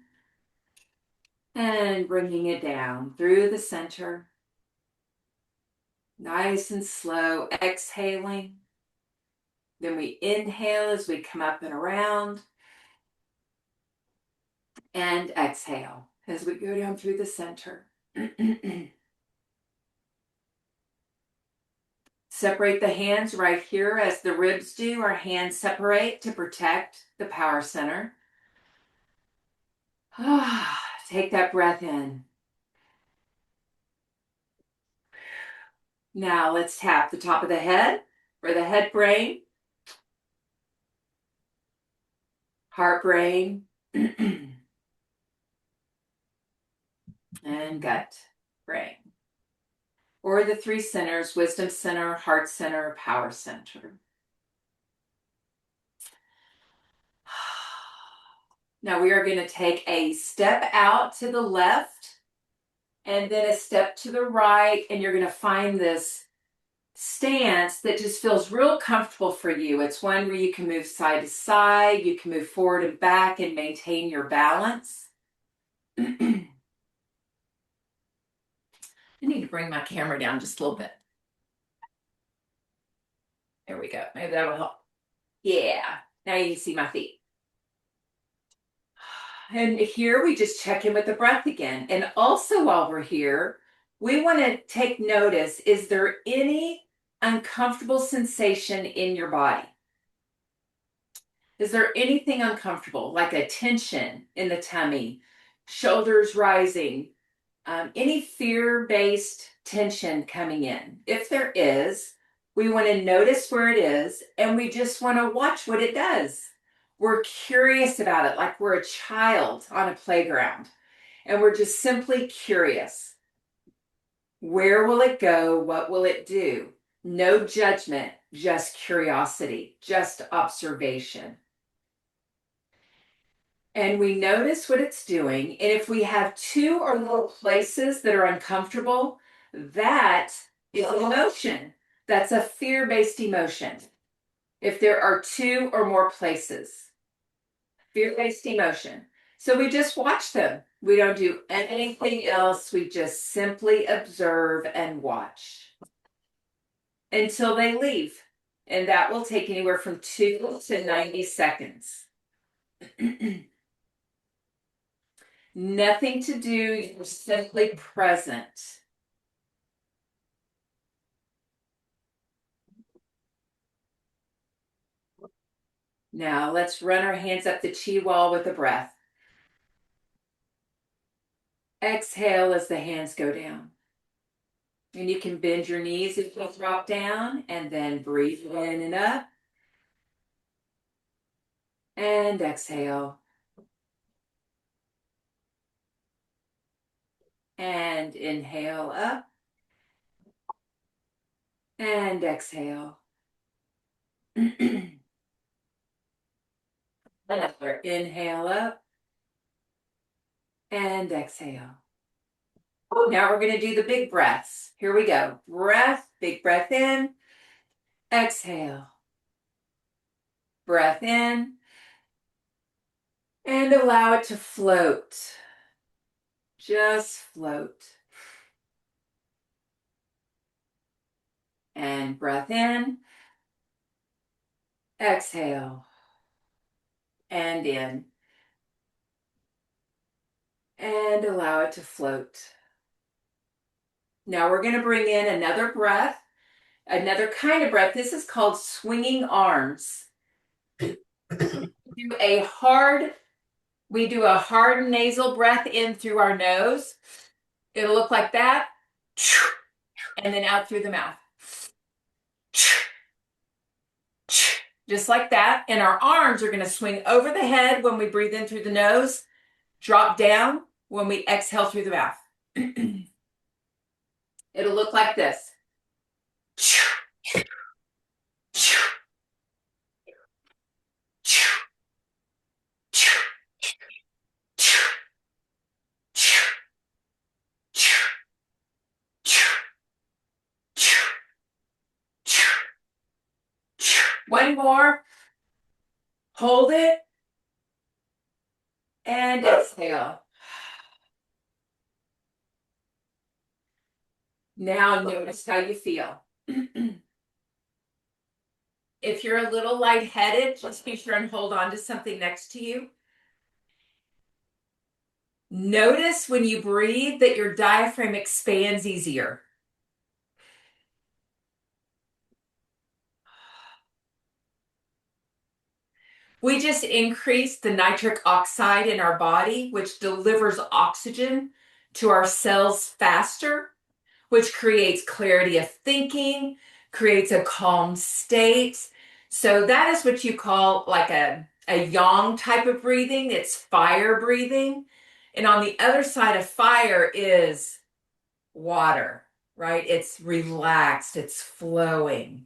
and bringing it down through the center. Nice and slow, exhaling. Then we inhale as we come up and around. And exhale as we go down through the center. Separate the hands right here as the ribs do. Our hands separate to protect the power center. Take that breath in. Now let's tap the top of the head for the head brain, heart brain, and gut brain. Or the three centers: wisdom center, heart center, power center. Now we are going to take a step out to the left and then a step to the right, and you're going to find this stance that just feels real comfortable for you. It's one where you can move side to side, you can move forward and back and maintain your balance. I need to bring my camera down just a little bit. There we go. Maybe that'll help. Yeah. Now you can see my feet. And here we just check in with the breath again. And also while we're here, we want to take notice, is there any uncomfortable sensation in your body? Is there anything uncomfortable, like a tension in the tummy, shoulders rising, any fear-based tension coming in? If there is, we want to notice where it is, and we just want to watch what it does. We're curious about it, like we're a child on a playground, and we're just simply curious. Where will it go? What will it do? No judgment, just curiosity, just observation. And we notice what it's doing. And if we have two or more places that are uncomfortable, that is an emotion. That's a fear-based emotion. If there are two or more places, fear-based emotion. So we just watch them. We don't do anything else. We just simply observe and watch until they leave. And that will take anywhere from 2 to 90 seconds. Nothing to do, you're simply present. Now let's run our hands up the chi wall with a breath. Exhale as the hands go down. And you can bend your knees if you drop down, and then breathe in and up. And exhale. And inhale up. And exhale. Another inhale up. And exhale. Now we're going to do the big breaths. Here we go. Breath, big breath in. Exhale. Breath in. And allow it to float. Just float. And breath in. Exhale. And in. And allow it to float. Now we're going to bring in another breath, another kind of breath. This is called swinging arms. We do a hard nasal breath in through our nose. It'll look like that. And then out through the mouth. Just like that. And our arms are going to swing over the head when we breathe in through the nose, drop down when we exhale through the mouth. It'll look like this. One more. Hold it. And exhale. Now notice how you feel. If you're a little lightheaded, just be sure and hold on to something next to you. Notice when you breathe that your diaphragm expands easier. We just increased the nitric oxide in our body, which delivers oxygen to our cells faster, which creates clarity of thinking, creates a calm state. So that is what you call like a yang type of breathing. It's fire breathing. And on the other side of fire is water, right? It's relaxed, it's flowing.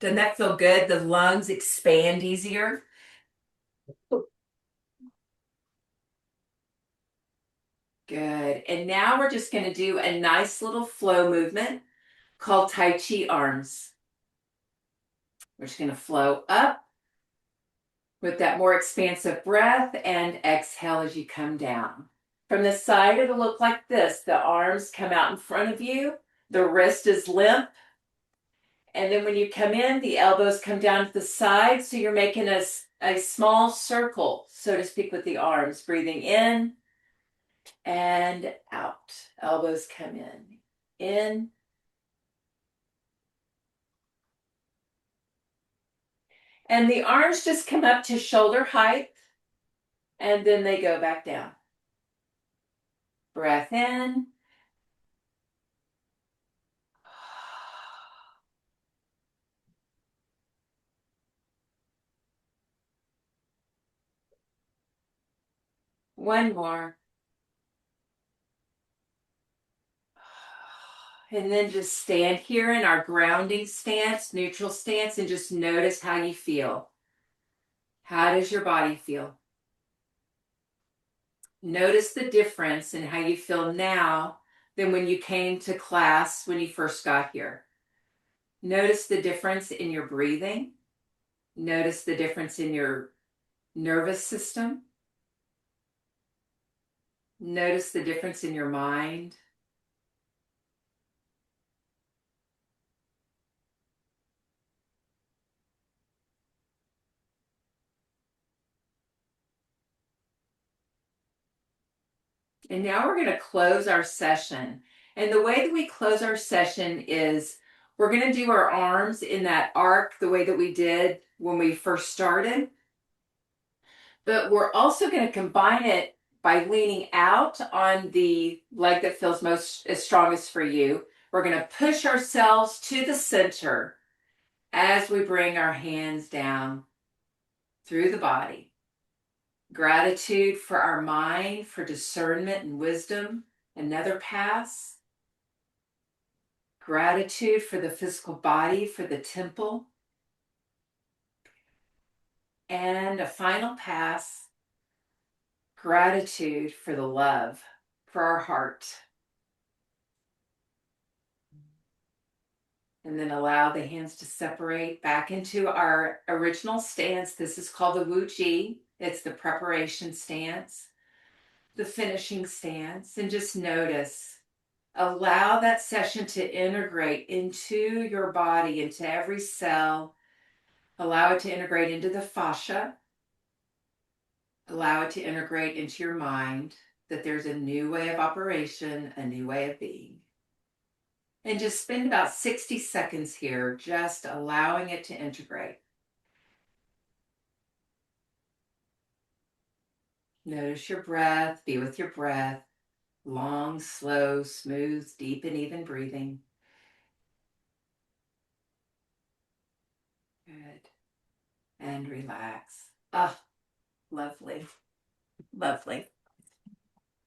Doesn't that feel good? The lungs expand easier. Good. And now we're just going to do a nice little flow movement called Tai Chi arms. We're just going to flow up with that more expansive breath and exhale as you come down. From the side, it'll look like this. The arms come out in front of you. The wrist is limp. And then when you come in, the elbows come down to the side. So you're making a small circle, so to speak, with the arms. Breathing in and out. Elbows come in. And the arms just come up to shoulder height, and then they go back down. Breath in. One more. And then just stand here in our grounding stance, neutral stance, and just notice how you feel. How does your body feel? Notice the difference in how you feel now than when you came to class when you first got here. Notice the difference in your breathing. Notice the difference in your nervous system. Notice the difference in your mind. And now we're going to close our session. And the way that we close our session is we're going to do our arms in that arc the way that we did when we first started. But we're also going to combine it by leaning out on the leg that feels most as strongest for you. We're going to push ourselves to the center as we bring our hands down through the body. Gratitude for our mind, for discernment and wisdom. Another pass. Gratitude for the physical body, for the temple. And a final pass. Gratitude for the love, for our heart. And then allow the hands to separate back into our original stance. This is called the Wu Ji. It's the preparation stance, the finishing stance, and just notice. Allow that session to integrate into your body, into every cell. Allow it to integrate into the fascia. Allow it to integrate into your mind, that there's a new way of operation, a new way of being. And just spend about 60 seconds here, just allowing it to integrate. Notice your breath, be with your breath. Long, slow, smooth, deep and even breathing. Good. And relax. Ah, lovely. Lovely.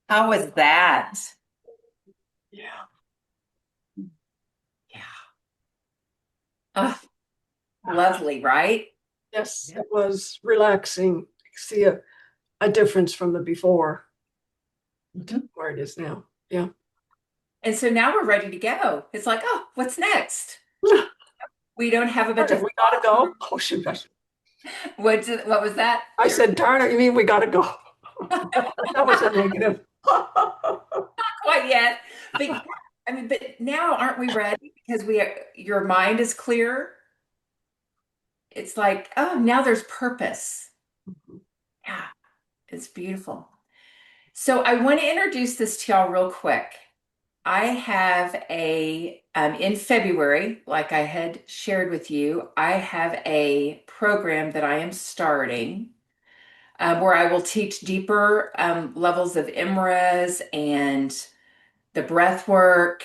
How was that? Yeah. Yeah. Ah, lovely, right? Yes, it was relaxing. See a difference from the before where it is now. Yeah. And so now we're ready to go. It's like, oh, what's next? We don't have a bunch of. We gotta go. Oh shoot! What was that? I said, darn it, you mean we gotta go? That was a negative. Quite yet. But yeah, I mean, but now aren't we ready? Because we are, your mind is clear. It's like, oh, now there's purpose. Yeah, it's beautiful. So I want to introduce this to y'all real quick. I have in February, like I had shared with you, I have a program that I am starting where I will teach deeper levels of IMRAs and the breath work.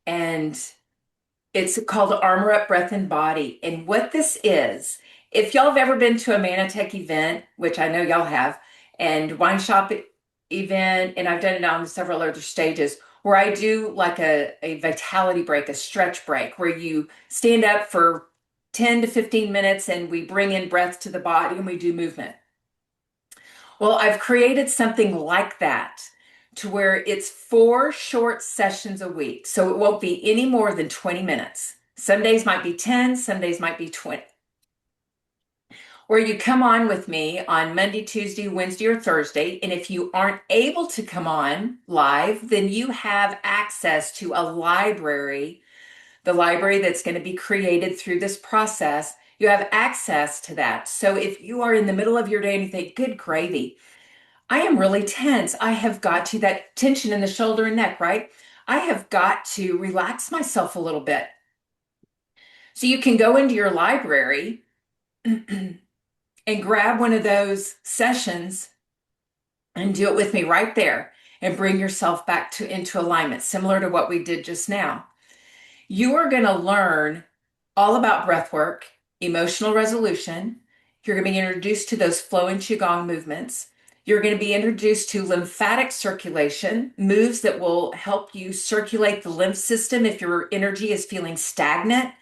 And it's called Armor Up Breath and Body. And what this is, if y'all have ever been to a Manatech event, which I know y'all have, and wine shop event, and I've done it on several other stages, where I do like a vitality break, a stretch break, where you stand up for 10 to 15 minutes and we bring in breath to the body and we do movement. Well, I've created something like that to where it's 4 short sessions a week. So it won't be any more than 20 minutes. Some days might be 10, some days might be 20. Where you come on with me on Monday, Tuesday, Wednesday, or Thursday. And if you aren't able to come on live, then you have access to a library, the library that's going to be created through this process. You have access to that. So if you are in the middle of your day and you think, good gravy, I am really tense. I have got to, that tension in the shoulder and neck, right? I have got to relax myself a little bit. So you can go into your library and grab one of those sessions and do it with me right there and bring yourself back to into alignment, similar to what we did just now. You are going to learn all about breath work, emotional resolution. You're going to be introduced to those flowing Qigong movements. You're going to be introduced to lymphatic circulation, moves that will help you circulate the lymph system if your energy is feeling stagnant.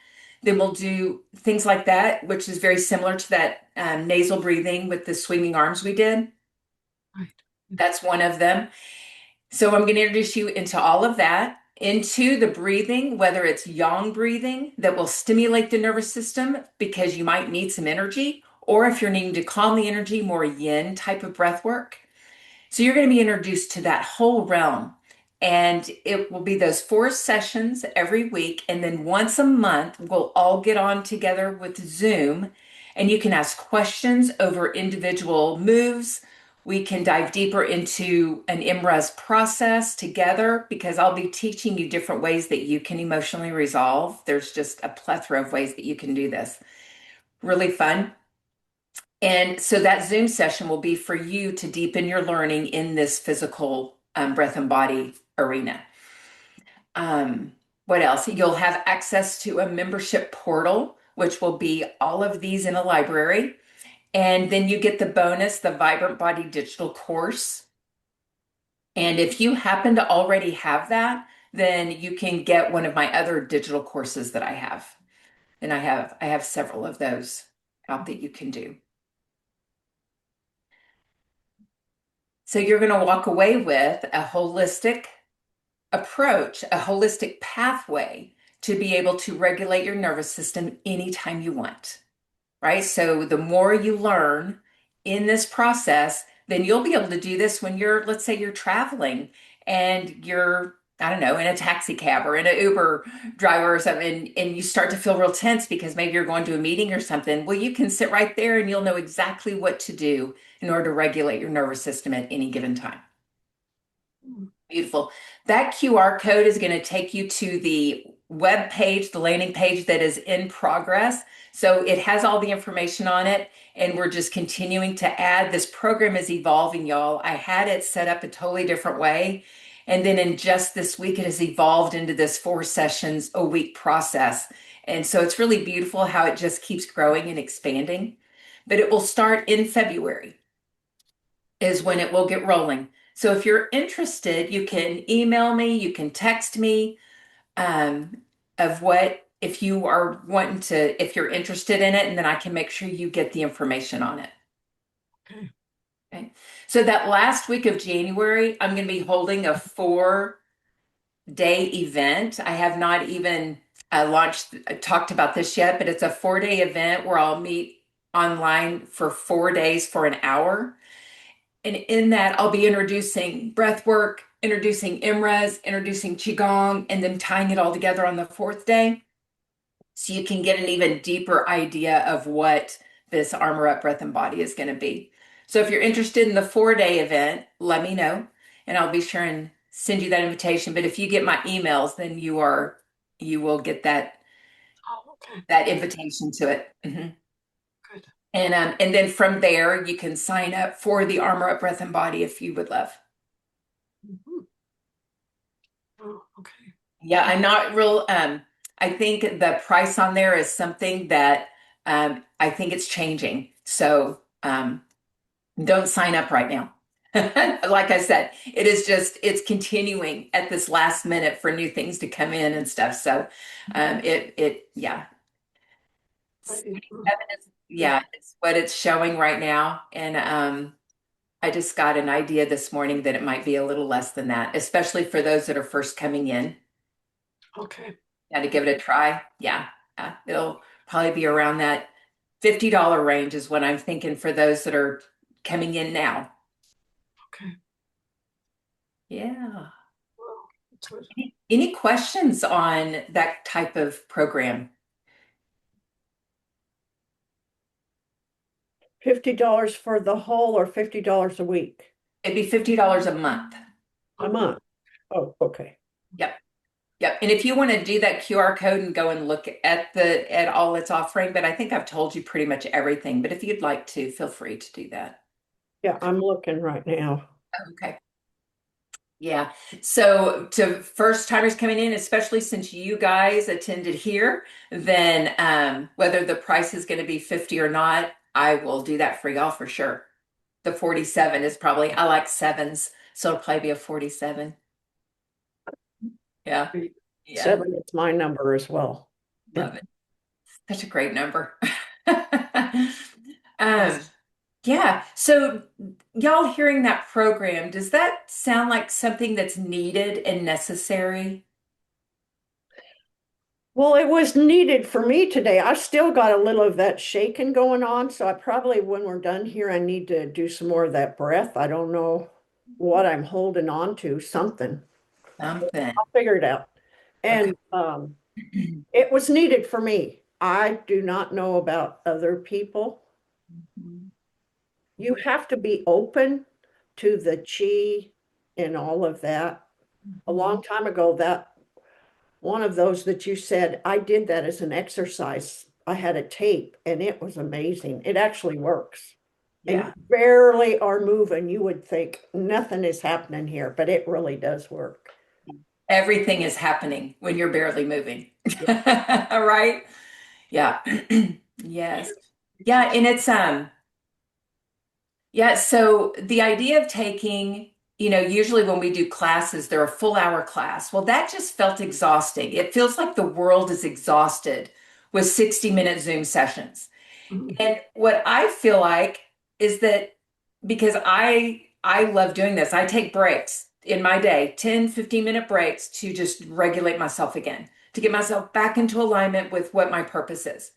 Then we'll do things like that, which is very similar to that nasal breathing with the swinging arms we did. Right. That's one of them. So I'm going to introduce you into all of that, into the breathing, whether it's yang breathing that will stimulate the nervous system because you might need some energy, or if you're needing to calm the energy, more yin type of breath work. So you're going to be introduced to that whole realm. And it will be those 4 sessions every week. And then once a month, we'll all get on together with Zoom and you can ask questions over individual moves. We can dive deeper into an IMRAS process together because I'll be teaching you different ways that you can emotionally resolve. There's just a plethora of ways that you can do this. Really fun. And so that Zoom session will be for you to deepen your learning in this physical breath and body arena. Um, what else? You'll have access to a membership portal, which will be all of these in a library. And then you get the bonus, the Vibrant Body digital course. And if you happen to already have that, then you can get one of my other digital courses that I have. And I have several of those out that you can do. So you're going to walk away with a holistic approach, a holistic pathway to be able to regulate your nervous system anytime you want, right? So the more you learn in this process, then you'll be able to do this when you're, let's say you're traveling and you're, I don't know, in a taxi cab or in an Uber driver or something, and you start to feel real tense because maybe you're going to a meeting or something. Well, you can sit right there and you'll know exactly what to do in order to regulate your nervous system at any given time. Beautiful. That QR code is going to take you to the web page, the landing page that is in progress. So it has all the information on it, and we're just continuing to add. This program is evolving, y'all. I had it set up a totally different way. And then in just this week, it has evolved into this 4 sessions a week process. And so it's really beautiful how it just keeps growing and expanding. But it will start in February, is when it will get rolling. So if you're interested, you can email me, you can text me um, of what, if you are wanting to, if you're interested in it, and then I can make sure you get the information on it. Okay. Okay. So that last week of January, I'm going to be holding a 4-day event. I have not even talked about this yet, but it's a 4-day event where I'll meet online for 4 days for an hour. And in that, I'll be introducing breath work, introducing IMRAs, introducing Qigong, and then tying it all together on the fourth day. So you can get an even deeper idea of what this Armor Up Breath and Body is going to be. So if you're interested in the 4-day event, let me know and I'll be sure and send you that invitation. But if you get my emails, then you will get Oh, okay. that invitation to it. Good. And then from there you can sign up for the Armor Up Breath and Body if you would love. Mhm. Oh, okay. Yeah, I'm not real. I think the price on there is something that I think it's changing. So don't sign up right now. Like I said, it's continuing at this last minute for new things to come in and stuff. So yeah. Mm. Yeah, it's what it's showing right now. And I just got an idea this morning that it might be a little less than that, especially for those that are first coming in. Okay. Yeah, to give it a try. Yeah, it'll probably be around that $50 range is what I'm thinking for those that are coming in now. Okay. Yeah. Well, that's good. Any questions on that type of program? $50 for the whole or $50 a week? It'd be $50 a month. A month. Oh, okay. Yep. Yep. And if you want to do that QR code and go and look at all it's offering, but I think I've told you pretty much everything. But if you'd like to, feel free to do that. Yeah, I'm looking right now. Okay. Yeah. So to first timers coming in, especially since you guys attended here, then whether the price is going to be 50 or not, I will do that for y'all for sure. The 47 is probably, I like sevens, so it'll probably be a 47. Yeah. Great. Yeah. 7 is my number as well. Love it. Such a great number. Um, Yes. yeah. So y'all hearing that program, does that sound like something that's needed and necessary? Well, it was needed for me today. I still got a little of that shaking going on, so I probably, when we're done here, I need to do some more of that breath. I don't know what I'm holding on to, something. Something. I'll figure it out. Okay. And it was needed for me. I do not know about other people. You have to be open to the chi and all of that. A long time ago, that one of those that you said, I did that as an exercise. I had a tape and it was amazing. It actually works. And Yeah. you barely are moving. You would think nothing is happening here, but it really does work. Everything is happening when you're barely moving. Yeah. Right? Yeah. Yes. Yeah, and it's yeah, so the idea of taking, usually when we do classes, they're a full hour class. Well, that just felt exhausting. It feels like the world is exhausted with 60-minute Zoom sessions. Mhm. And what I feel like is that because I love doing this, I take breaks in my day, 10-15 minute breaks to just regulate myself again, to get myself back into alignment with what my purpose is.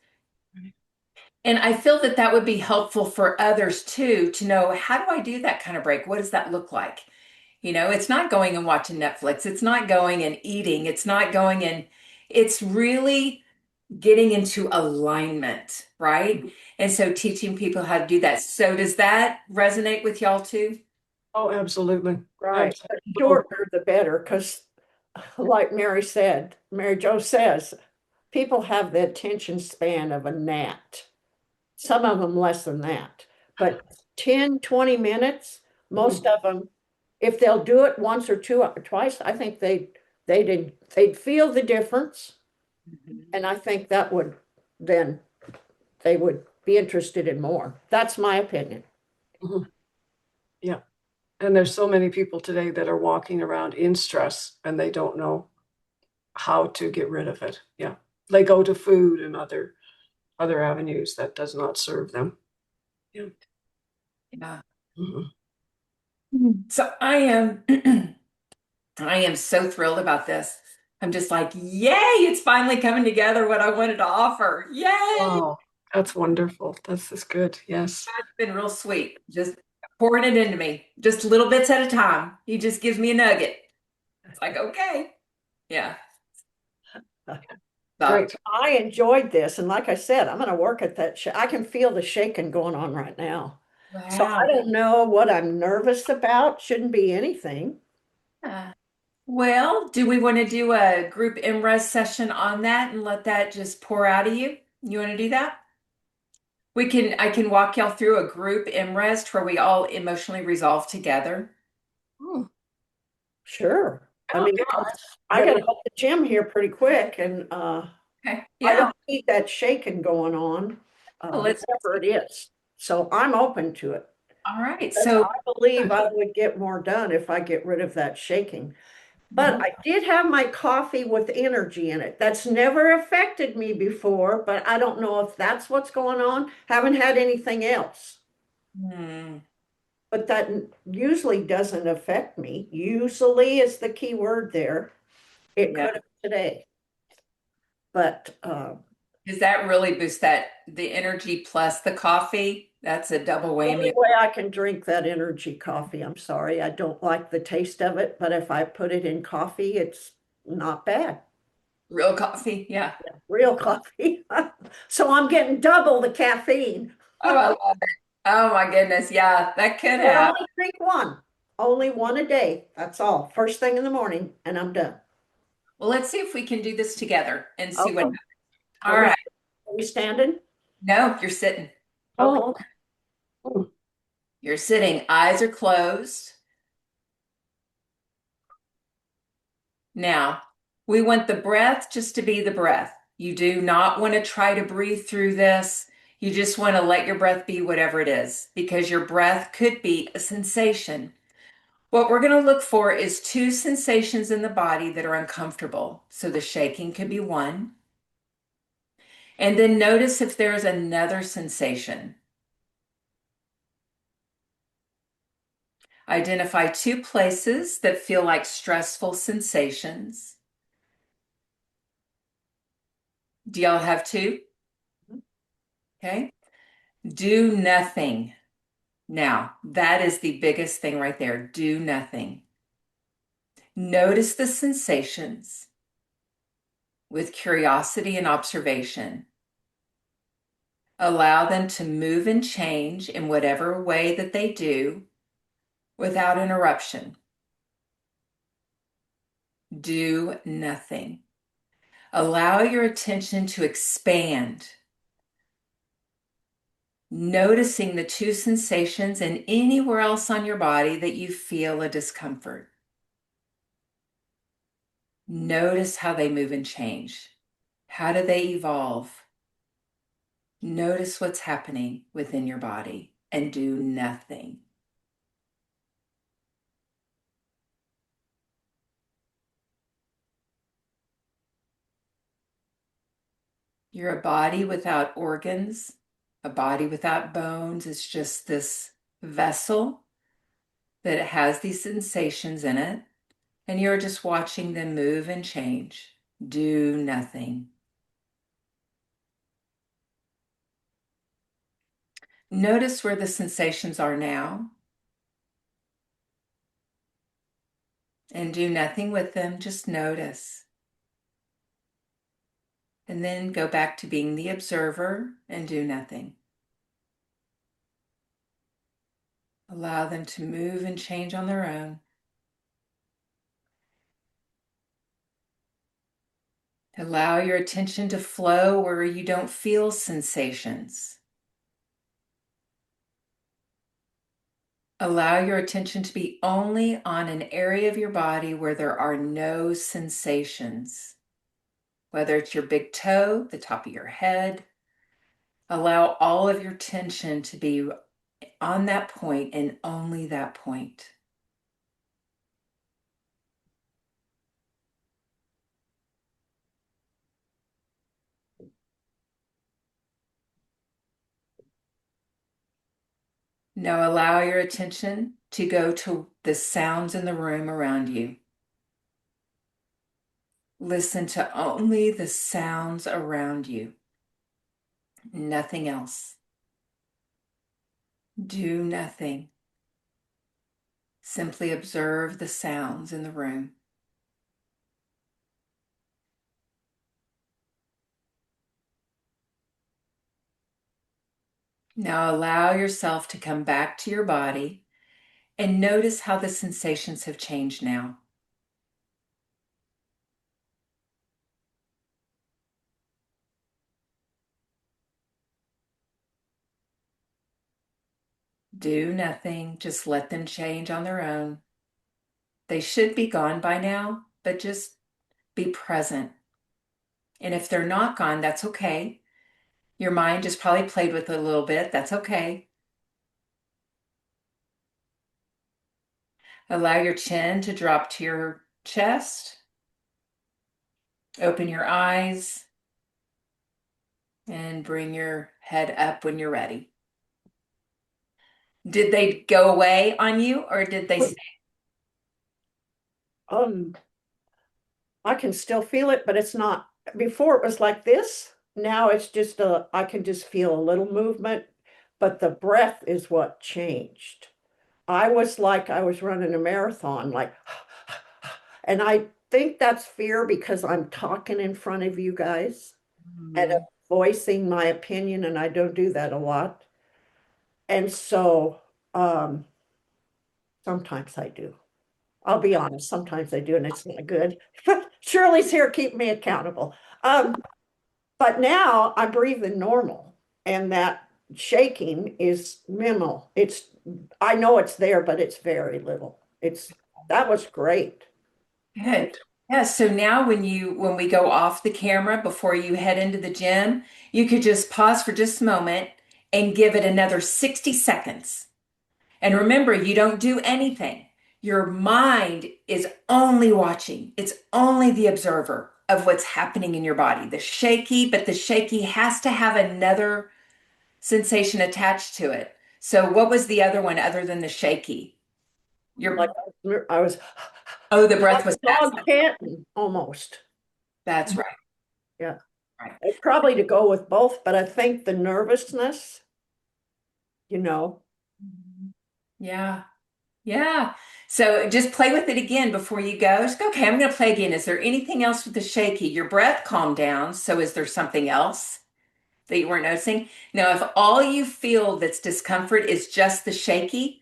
And I feel that that would be helpful for others too, to know how do I do that kind of break? What does that look like? It's not going and watching Netflix. It's not going and eating. It's not going and it's really getting into alignment, right? And so teaching people how to do that. So does that resonate with y'all too? Oh, absolutely. Right. The Absolutely. Oh, shorter, the better, because like Mary said, Mary Jo says, people have the attention span of a gnat. Some of them less than that. But 10, 20 minutes, most mhm. of them, if they'll do it once or two or twice, I think they'd feel the difference. Mhm. And I think that would then they would be interested in more. That's my opinion. Mhm. Yeah. And there's so many people today that are walking around in stress and they don't know how to get rid of it. Yeah. They go to food and other avenues that does not serve them. Yeah. Yeah. Mhm. So I am so thrilled about this. I'm just like, yay, it's finally coming together what I wanted to offer. Yay. Wow. That's wonderful. This is good. Yes. It's been real sweet. Just pouring it into me, just little bits at a time. He just gives me a nugget. It's like, okay. Yeah. So, Great. I enjoyed this, and like I said, I'm going to work at that. I can feel the shaking going on right now. So I wow. don't know what I'm nervous about. Shouldn't be anything. Yeah. Well, do we want to do a group MRES session on that and let that just pour out of you? You want to do that? I can walk y'all through a group MRES where we all emotionally resolve together. Hmm, sure. I Oh, mean, yeah. I got to hit the gym here pretty quick, and Okay. I Yeah. don't need that shaking going on, Well, let's whatever it is. So I'm open to it. all right. Because So I believe I would get more done if I get rid of that shaking. But mhm. I did have my coffee with energy in it. That's never affected me before, but I don't know if that's what's going on. Haven't had anything else. Hmm. But that usually doesn't affect me. Usually is the key word there. It Yeah. could have today. But Does that really boost the energy plus the coffee? That's a double the whammy. only way I can drink that energy coffee, I'm sorry, I don't like the taste of it, but if I put it in coffee, it's not bad. Real coffee. Yeah. Real coffee. So I'm getting double the caffeine. Oh, I love it. Oh my goodness. Yeah, that could But have. only drink one. Only one a day. That's all. First thing in the morning, and I'm done. Well, let's see if we can do this together and see what. Okay. All right. Are we standing? No, you're sitting. Okay. Oh, okay. You're sitting. Eyes are closed. Now, we want the breath just to be the breath. You do not want to try to breathe through this. You just want to let your breath be whatever it is because your breath could be a sensation. What we're going to look for is two sensations in the body that are uncomfortable. So the shaking could be one. And then notice if there's another sensation. Identify two places that feel like stressful sensations. Do y'all have two? Okay. Do nothing. Now, that is the biggest thing right there. Do nothing. Notice the sensations with curiosity and observation. Allow them to move and change in whatever way that they do without interruption. Do nothing. Allow your attention to expand, noticing the two sensations and anywhere else on your body that you feel a discomfort. Notice how they move and change. How do they evolve? Notice what's happening within your body and do nothing. You're a body without organs, a body without bones. It's just this vessel that has these sensations in it, and you're just watching them move and change. Do nothing. Notice where the sensations are now and do nothing with them. Just notice. And then go back to being the observer and do nothing. Allow them to move and change on their own. Allow your attention to flow where you don't feel sensations. Allow your attention to be only on an area of your body where there are no sensations, whether it's your big toe, the top of your head. Allow all of your tension to be on that point and only that point. Now allow your attention to go to the sounds in the room around you. Listen to only the sounds around you, nothing else. Do nothing. Simply observe the sounds in the room. Now allow yourself to come back to your body and notice how the sensations have changed now. Do nothing, just let them change on their own. They should be gone by now, but just be present. And if they're not gone, that's okay. Your mind just probably played with it a little bit. That's okay. Allow your chin to drop to your chest. Open your eyes and bring your head up when you're ready. Did they go away on you or did they stay? Um, I can still feel it, but it's not. Before it was like this. Now it's just I can just feel a little movement, but the breath is what changed. I was like I was running a marathon, like, and I think that's fear because I'm talking in front of you guys and Mhm. voicing my opinion, and I don't do that a lot. And so sometimes I do. I'll be honest, sometimes I do, and it's not good. Shirley's here, keep me accountable. But now I'm breathing normal, and that shaking is minimal. I know it's there, but it's very little. That was great. Good. Yeah, so now when we go off the camera before you head into the gym, you could just pause for just a moment and give it another 60 seconds. And remember, you don't do anything. Your mind is only watching. It's only the observer of what's happening in your body. But the shaky has to have another sensation attached to it. So what was the other one other than the shaky? Like Your I was Oh, the breath like was a dog fast. panting almost. That's right. Yeah. Right. It's probably to go with both, but I think the nervousness, you know, Yeah. Yeah. So just play with it again before you go. Just go, okay, I'm going to play again. Is there anything else with the shaky? Your breath calmed down. So is there something else that you weren't noticing? Now, if all you feel that's discomfort is just the shaky,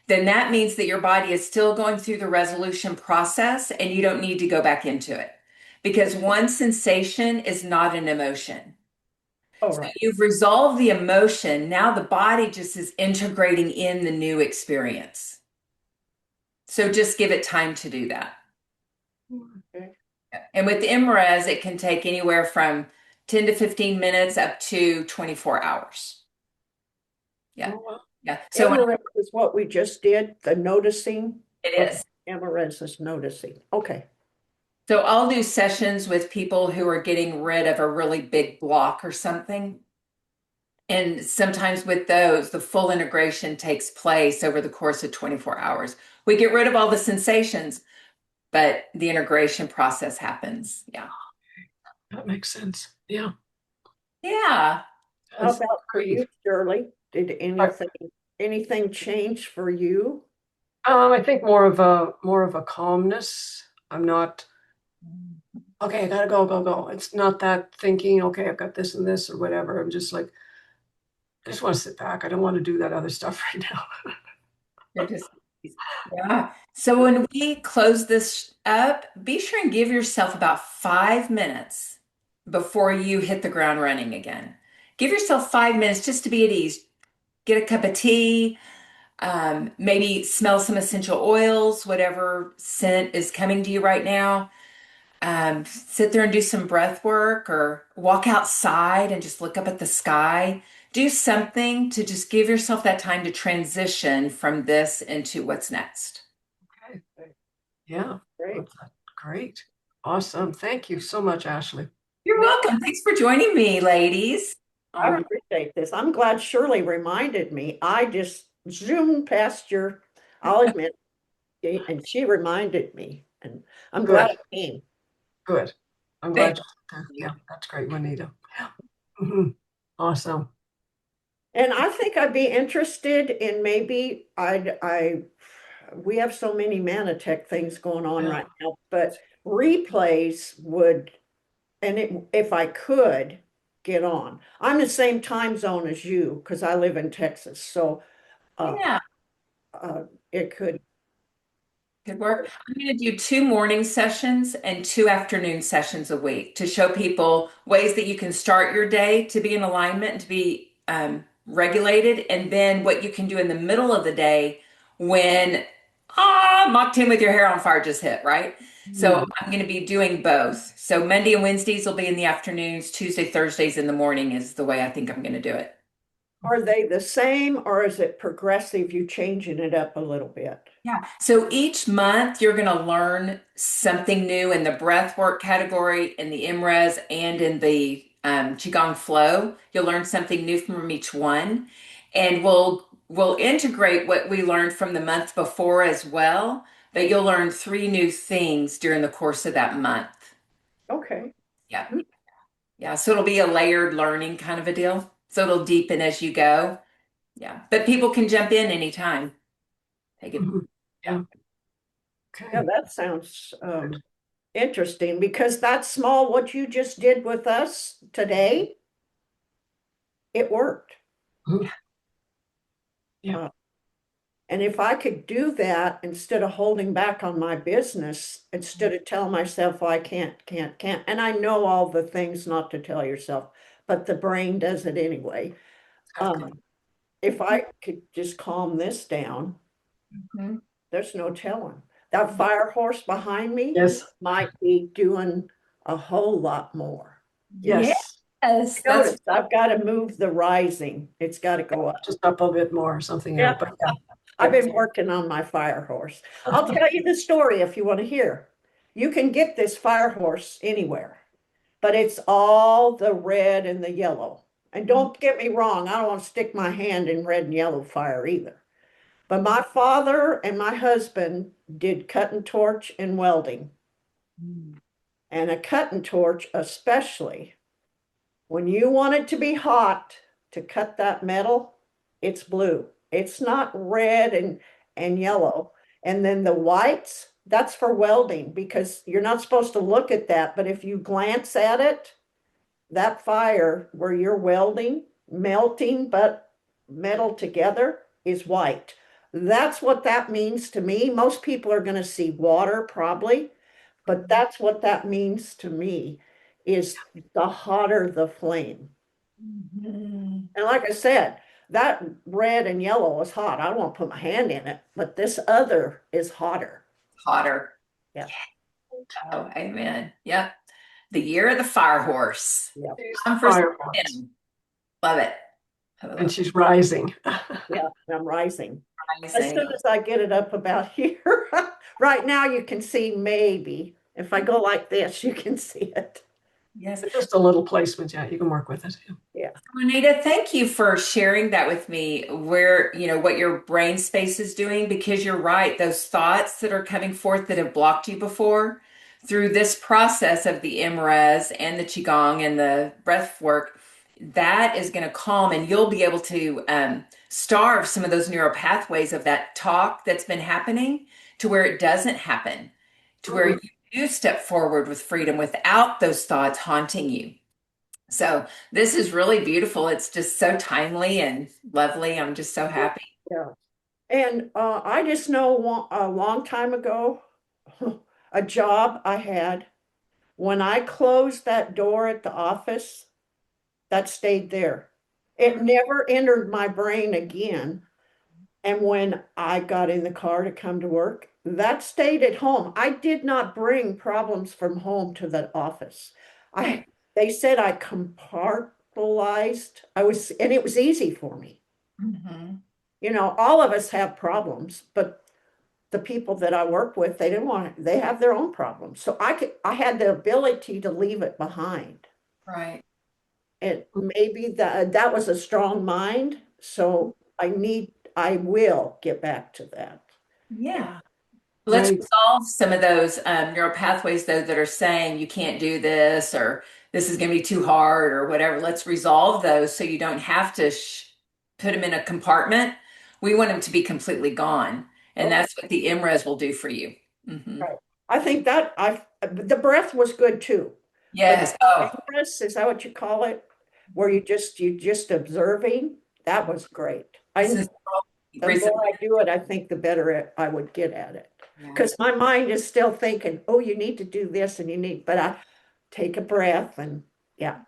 then that means that your body is still going through the resolution process and you don't need to go back into it because one sensation is not an emotion. all So right. you've resolved the emotion. Now the body just is integrating in the new experience. So just give it time to do that. Okay. And with MRES, it can take anywhere from 10 to 15 minutes up to 24 hours. Yeah. Oh, well. Yeah. So Amaranth is what we just did, the noticing. it Okay. is. Amaranth is noticing. Okay. So I'll do sessions with people who are getting rid of a really big block or something. And sometimes with those, the full integration takes place over the course of 24 hours. We get rid of all the sensations, but the integration process happens. Yeah. That makes sense. Yeah. Yeah. How That's about for great. you, Shirley? Did I, anything change for you? I think more of a calmness. I'm not okay. I gotta go, go, go. It's not that thinking. Okay, I've got this and this or whatever. I'm just like I just want to sit back. I don't want to do that other stuff right now. You're just, yeah. So when we close this up, be sure and give yourself about 5 minutes before you hit the ground running again. Give yourself 5 minutes just to be at ease. Get a cup of tea, maybe smell some essential oils, whatever scent is coming to you right now. Sit there and do some breath work or walk outside and just look up at the sky. Do something to just give yourself that time to transition from this into what's next. Okay. Yeah. Great. That's great. Awesome. Thank you so much, Ashley. You're welcome. Thanks for joining me, ladies. I All right. appreciate this. I'm glad Shirley reminded me. I just zoomed past I'll admit, and she reminded me, and I'm glad Good. I came. Good. I'm Thank glad you. yeah, that's great, Juanita. Yeah. Mhm. Awesome. And I think I'd be interested in maybe we have so many Manatech things going on Yeah. right now, but replays would, and if I could get on. I'm the same time zone as you because I live in Texas, so uh, Yeah. uh, it could. Good work. I'm going to do 2 morning sessions and 2 afternoon sessions a week to show people ways that you can start your day to be in alignment and to be regulated, and then what you can do in the middle of the day when Mach 10 with your hair on fire just hit, right? So Mhm. I'm going to be doing both. So Monday and Wednesdays will be in the afternoons, Tuesday, Thursdays in the morning is the way I think I'm going to do it. Are they the same or is it progressive? You changing it up a little bit? Yeah. So each month you're going to learn something new in the breath work category, in the MRES, and in the Qigong flow. You'll learn something new from each one, and we'll integrate what we learned from the month before as well. But you'll learn 3 new things during the course of that month. Okay. Yeah. Yeah. So it'll be a layered learning kind of a deal. So it'll deepen as you go. Yeah. But people can jump in anytime. Take it. Mhm. Yeah. Yeah. Yeah, Okay. that sounds interesting because that small, what you just did with us today, it worked. Mhm. Yeah. Uh, and if I could do that instead of holding back on my business, instead of telling myself, "Oh, I can't," and I know all the things not to tell yourself, but the brain does it anyway. Exactly. If I could just calm this down, Mhm. there's no telling. That fire horse behind me Yes. might be doing a whole lot more. Yes. Yes, that's Notice I've got to move the rising. It's got to go up. Just up a bit more or something. Yeah. Yeah, But yeah. I've Yeah. been working on my fire horse. I'll tell you the story if you want to hear. You can get this fire horse anywhere, but it's all the red and the yellow. And don't get me wrong, I don't want to stick my hand in red and yellow fire either. But my father and my husband did cut and torch and welding, and a cut and torch, especially when you want it to be hot to cut that metal, it's blue. It's not red and yellow. And then the whites, that's for welding because you're not supposed to look at that. But if you glance at it, that fire where you're welding, melting, but metal together is white. That's what that means to me. Most people are going to see water probably, but that's what that means to me is the hotter the flame. Mhm. And like I said, that red and yellow is hot. I don't want to put my hand in it, but this other is hotter. Hotter. Yeah. Oh, amen. Yep. The year of the fire horse. Yeah. She's the I'm for fire horse. spin. Love it. I And love she's rising. Yeah. I'm rising. As rising. soon as I get it up about here, right now you can see maybe. If I go like this, you can see it. Yes. Just a little placement. Yeah. You can work with it. Yeah. Yeah. Juanita, thank you for sharing that with me, where, what your brain space is doing, because you're right. Those thoughts that are coming forth that have blocked you before through this process of the MRES and the Qigong and the breath work, that is going to calm, and you'll be able to starve some of those neural pathways of that talk that's been happening to where it doesn't happen, to where Mhm. you do step forward with freedom without those thoughts haunting you. So this is really beautiful. It's just so timely and lovely. I'm just so happy. Yeah. And I just know a long time ago, a job I had, when I closed that door at the office, that stayed there. It never entered my brain again. And when I got in the car to come to work, that stayed at home. I did not bring problems from home to the office. I Right. They said I compartmentalized. And it was easy for me. Hmm. All of us have problems, but the people that I work with, they didn't want it. They have their own problems. So I had the ability to leave it behind. Right. And maybe that was a strong mind. So I will get back to that. Yeah. Let's Great. resolve some of those neural pathways, though, that are saying you can't do this or this is going to be too hard or whatever. Let's resolve those so you don't have to put them in a compartment. We want them to be completely gone. And that's what the MRES will do for you. Mhm. Right. I think that the breath was good too. But Yes. Oh, Empress, is that what you call it? Where you just observing? That was great. this is The more I do it, I think the better I would get at it. yeah. Because my mind is still thinking, oh, you need to do this and but I take a breath and yeah,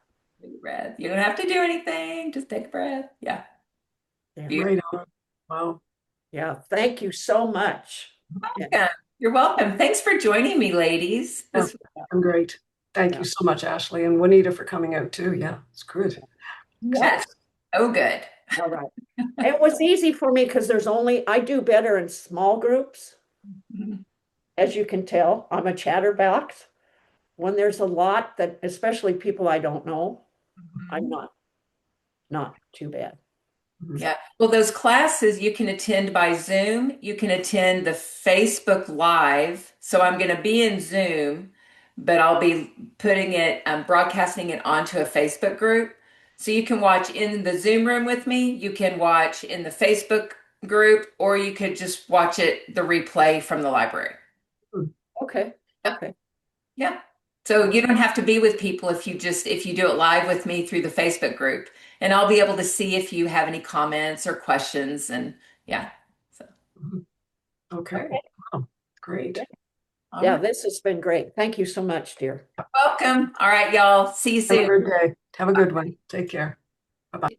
Big breath. You don't have to do anything. Just take a breath. Yeah. yeah, Beautiful. Right on. Wow. yeah. Thank you so much. Yeah, Yeah. You're welcome. Thanks for joining me, ladies. Yeah, This I'm great. Thank yeah. you so much, Ashley, and Juanita for coming out too. Yeah, it's good. yes. Oh, good. All right. It was easy for me because I do better in small groups. Mhm. As you can tell, I'm a chatterbox. When there's a lot that, especially people I don't know, I'm not too bad. Mhm. Yeah. Well, those classes you can attend by Zoom. You can attend the Facebook Live. So I'm going to be in Zoom, but I'll be putting it, broadcasting it onto a Facebook group. So you can watch in the Zoom room with me. You can watch in the Facebook group, or you could just watch the replay from the library. Okay, Yeah. okay. Yeah. So you don't have to be with people if you do it live with me through the Facebook group, and I'll be able to see if you have any comments or questions, and yeah. So Mhm. Okay. Okay. Wow. Great. Okay. all Yeah, right. this has been great. Thank you so much, dear. Welcome. All right, y'all. See you Have a soon. good day. Have a good one. Take care. Bye-bye.